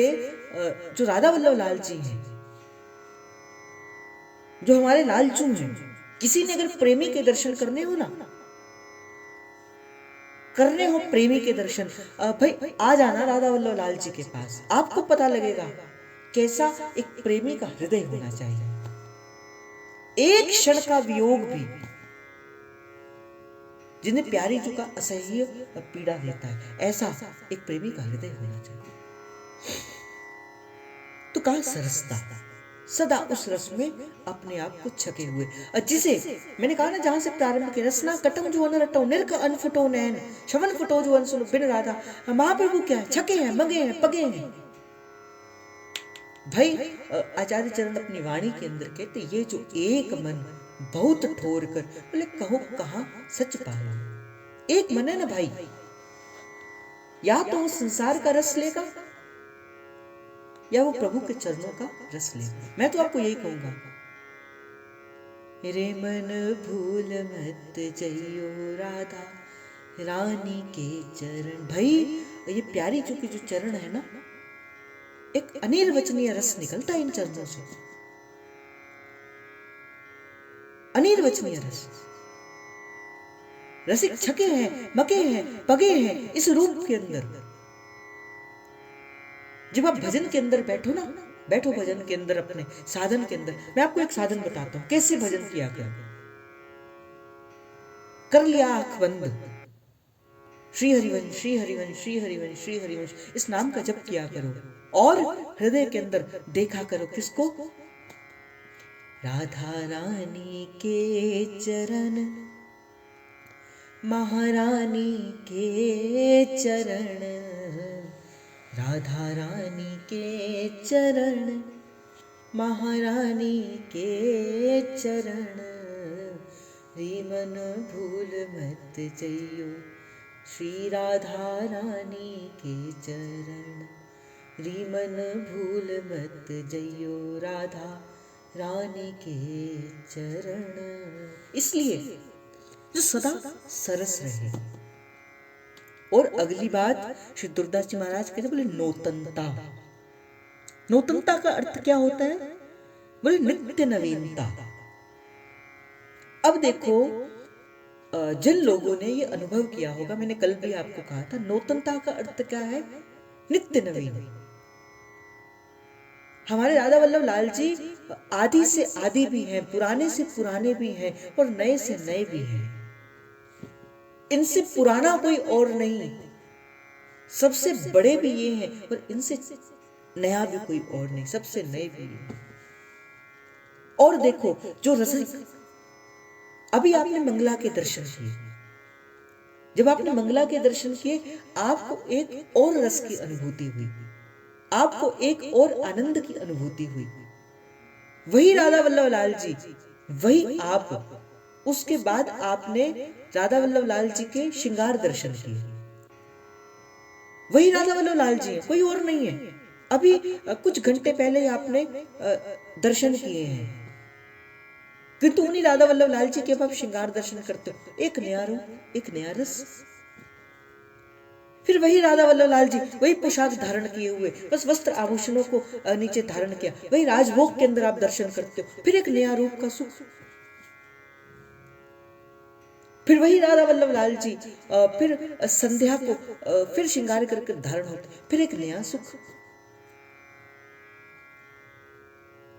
जो राधा वल्लभ लाल जी हैं, जो हमारे लालचू हैं, किसी ने अगर प्रेमी के दर्शन करने हो ना, करने हो प्रेमी के दर्शन, भाई आ जाना राधा वल्लभ लाल जी के पास, आपको पता लगेगा कैसा एक प्रेमी का हृदय होना चाहिए। एक क्षण का वियोग भी जिन्हें प्यारी जो का असह्य पीड़ा देता है, ऐसा एक प्रेमी का हृदय होना चाहिए। तो कहा सरसता, सदा उस रस में अपने आप को छके हुए, जिसे मैंने कहा ना, जहां से प्रारंभ किया, रसना कटम जो अनरटो निर्क अनफुटो नैन शवन फुटो जो अनसुनो बिन राधा। महाप्रभु क्या है, छके हैं, मगे हैं, पगे हैं। भाई आचार्य चरण अपनी वाणी के अंदर कहते, ये जो एक मन बहुत ठोर कर, बोले कहो कहां सच पाऊं। एक मन है ना भाई, या तो वो संसार का रस लेगा या वो प्रभु के चरणों का रस लेगा। मैं तो आपको यही कहूंगा, रे मन भूल मत जइयो राधा रानी के चरण। भाई ये प्यारी जो की जो चरण है ना, एक अनिर्वचनीय रस निकलता है इन चरणों से, अनिर्वचनीय रस। रसिक छके हैं, मके हैं, पगे हैं इस रूप के अंदर। जब आप भजन के अंदर बैठो ना, बैठो भजन के अंदर, अपने साधन के अंदर, मैं आपको एक साधन बताता हूं कैसे भजन किया करो। कर लिया आंख बंद, श्री हरिवंश श्री हरिवंश श्री हरिवंश श्री हरिवंश इस नाम का जप किया करो, और हृदय के अंदर देखा करो किसको, राधा रानी के चरण, महारानी के चरण, राधा रानी के चरण, महारानी के चरण, रे मन भूल मत जइयो श्री राधा रानी के चरण, रे मन भूल मत जइयो राधा रानी के चरण। इसलिए जो सदा सरस रहे। और अगली बात श्री दुर्दास जी महाराज कहते, बोले नूतनता। नूतनता का अर्थ क्या होता है, बोले नित्य नवीनता। अब देखो, जिन लोगों ने ये अनुभव किया होगा, मैंने कल भी आपको कहा था, नूतनता का अर्थ क्या है, नित्य नवीन। हमारे राधा वल्लभ लाल जी आदि से आदि भी हैं, पुराने से पुराने भी हैं, और नए से नए भी हैं। इनसे पुराना कोई और नहीं, सबसे बड़े भी ये हैं, और इनसे नया भी कोई और नहीं, सबसे नए भी ये। और देखो जो रसिक, अभी आपने मंगला के दर्शन किए, जब आपने मंगला के दर्शन किए, आपको एक और रस की अनुभूति हुई, आपको एक और आनंद की अनुभूति हुई। वही राधा वल्लभ लाल जी, वही आप, उसके बाद आपने राधा वल्लभ लाल जी के श्रृंगार दर्शन किए, वही राधा वल्लभ लाल जी है, कोई और नहीं है। अभी कुछ घंटे पहले आपने दर्शन किए हैं, किंतु उन्हीं राधा वल्लभ लाल जी के अब आप श्रृंगार दर्शन करते हो, एक नया रूप, एक नया रस। फिर वही राधा वल्लभ लाल जी, वही पोशाक धारण किए हुए, बस वस्त्र आभूषणों को नीचे धारण किया, वही राजभोग के अंदर आप दर्शन करते हो, फिर एक नया रूप का सुख। फिर वही राधा वल्लभ लाल जी फिर संध्या को फिर श्रृंगार करके धारण होते, फिर एक नया सुख।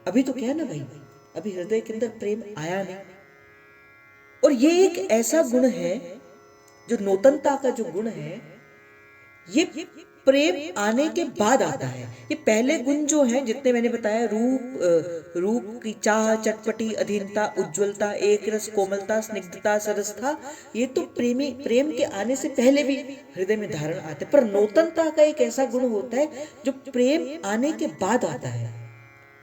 अभी तो क्या है ना भाई, अभी हृदय के अंदर प्रेम आया नहीं। और ये एक ऐसा गुण है, जो नूतनता का जो गुण है, ये प्रेम आने के बाद आता है। ये पहले गुण जो हैं, जितने मैंने बताया, रूप की चाह, चटपटी, अधीनता, उज्ज्वलता, एक रस, कोमलता, स्निग्धता, सरसता, ये तो प्रेम के आने से पहले भी हृदय में धारण आते। पर नूतनता का एक ऐसा गुण होता है जो प्रेम आने के बाद आता है।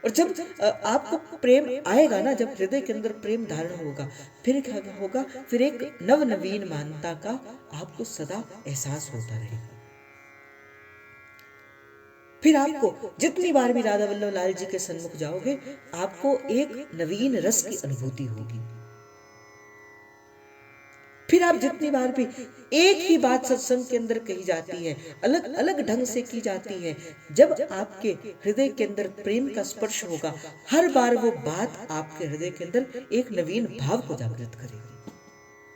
और जब आपको प्रेम आएगा ना, जब हृदय के अंदर प्रेम धारण होगा, फिर क्या होगा, फिर एक नव नवीन मानता का आपको सदा एहसास होता रहेगा। फिर आपको जितनी बार भी राधा वल्लभ लाल जी के सन्मुख जाओगे, आपको एक नवीन रस की अनुभूति होगी। फिर आप जितनी बार भी, एक ही बात सत्संग के अंदर कही जाती है, अलग अलग ढंग से की जाती है, जब आपके हृदय के अंदर प्रेम का स्पर्श होगा, हर बार वो बात आपके हृदय के अंदर एक नवीन भाव को जागृत करेगी।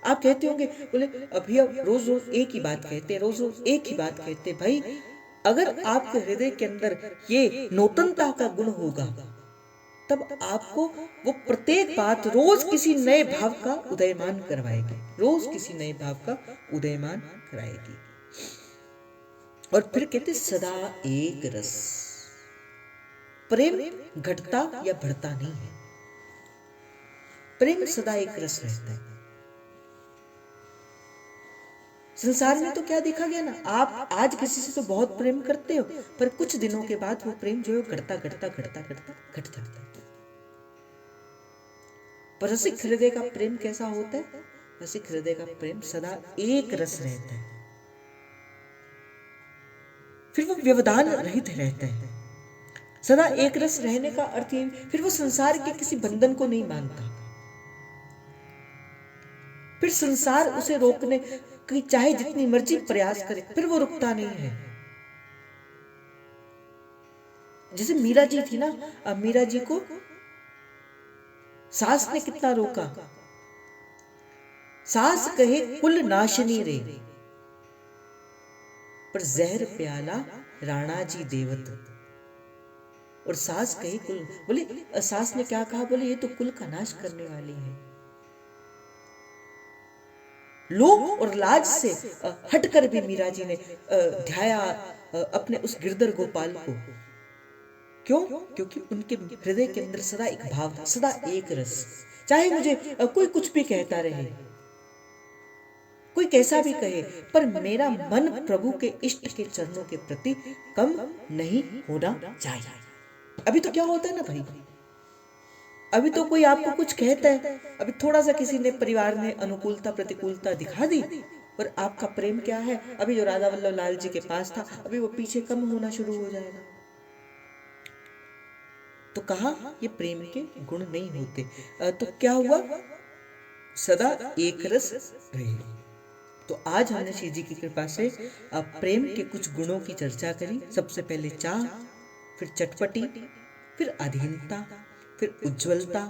आप कहते होंगे, बोले अभी आप रोज रोज एक ही बात कहते, रोज रोज एक ही बात कहते। भाई अगर आपके हृदय के अंदर ये नूतनता का गुण होगा, तब आपको वो प्रत्येक बात रोज किसी नए भाव का उदयमान करवाएगी, रोज किसी नए भाव का उदयमान कराएगी। और फिर कहते सदा एक रस। प्रेम घटता या बढ़ता नहीं है, प्रेम सदा एक रस रहता है। संसार में तो क्या देखा गया ना, आप आज किसी से तो बहुत प्रेम करते हो, पर कुछ दिनों के बाद वो प्रेम जो है घटता घटता घटता घटता घट जाता है। पर रसिक हृदय का प्रेम कैसा होता है? रसिक हृदय का प्रेम सदा एक रस रहता है, फिर वो व्यवधान रहित रहता है। सदा एक रस रहने का अर्थ ये, फिर वो संसार के किसी बंधन को नहीं मानता, फिर संसार उसे रोकने की चाहे जितनी मर्जी प्रयास करे, फिर वो रुकता नहीं है। जैसे मीरा जी थी ना, अब मीरा जी को सास ने कितना रोका, सास कहे कुल नाशनी रे, पर जहर प्याला राणा जी देवत। और सास कही कुल, बोले सास ने क्या कहा, बोले ये तो कुल का नाश करने वाली है। लोभ और लाज से हटकर भी मीरा जी ने ध्याया अपने उस गिरधर गोपाल को। क्यों? क्योंकि उनके हृदय के अंदर सदा एक भाव था, सदा एक रस। चाहे मुझे कोई कुछ भी कहता रहे, कोई कैसा भी कहे, पर मेरा मन प्रभु के इष्ट के चरणों के प्रति कम नहीं होना चाहिए। अभी तो क्या होता है ना भाई, अभी तो कोई आपको कुछ कहता है, अभी थोड़ा सा किसी ने परिवार ने अनुकूलता प्रतिकूलता दिखा दी, पर आपका प्रेम क्या है, अभी जो राधा वल्लभ लाल जी के पास था, अभी वो पीछे कम होना शुरू हो जाएगा। तो कहा ये प्रेम के गुण नहीं होते। तो क्या हुआ, सदा एक रस रहे। तो आज हमने श्री जी की कृपा से प्रेम के कुछ गुणों की चर्चा करी। सबसे पहले चाह, फिर चटपटी, फिर अधीनता, फिर उज्ज्वलता,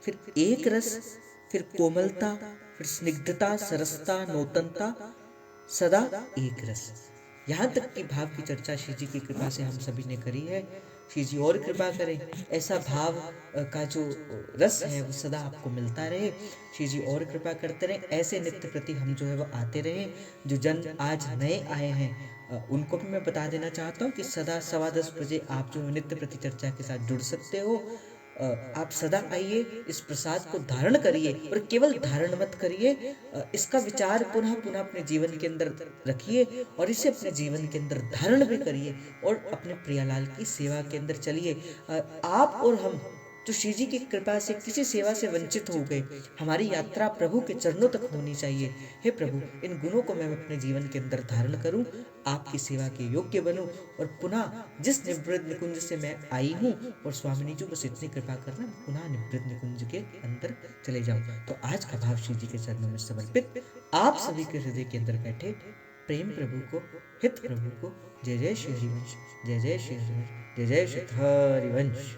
फिर एक रस, फिर कोमलता, फिर स्निग्धता, सरसता, नौतनता, सदा एक रस। यहाँ तक की भाव की चर्चा श्री जी की कृपा से हम सभी ने करी है। श्री जी और कृपा करें, ऐसा भाव का जो रस है वो सदा आपको मिलता रहे। श्री जी और कृपा करते रहे, ऐसे नित्य प्रति हम जो है वो आते रहे। जो जन आज नए आए हैं उनको भी मैं बता देना चाहता हूँ कि सदा 10:15 बजे आप जो नित्य प्रति चर्चा के साथ जुड़ सकते हो। आप सदा आइए, इस प्रसाद को धारण करिए, और केवल धारण मत करिए, इसका विचार पुनः पुनः अपने जीवन के अंदर रखिए, और इसे अपने जीवन के अंदर धारण भी करिए, और अपने प्रियालाल की सेवा के अंदर चलिए। आप और हम जो श्री जी की कृपा से किसी सेवा से वंचित हो गए, हमारी यात्रा प्रभु के चरणों तक होनी चाहिए। हे प्रभु, इन गुणों को मैं अपने जीवन के अंदर धारण करूं, आपकी सेवा के योग्य बनूं, और पुनः जिस निवृत्त निकुंज से मैं आई हूं, और स्वामिनी जी बस इतनी कृपा करना, पुनः निवृत्त निकुंज के अंदर चले जाऊं। तो आज का भाव श्री जी के चरणों में समर्पित आप सभी के हृदय के अंदर बैठे प्रेम प्रभु को, हित प्रभु को। जय जय श्री हरिवंश, जय जय श्री हरिवंश, जय जय श्री हरिवंश।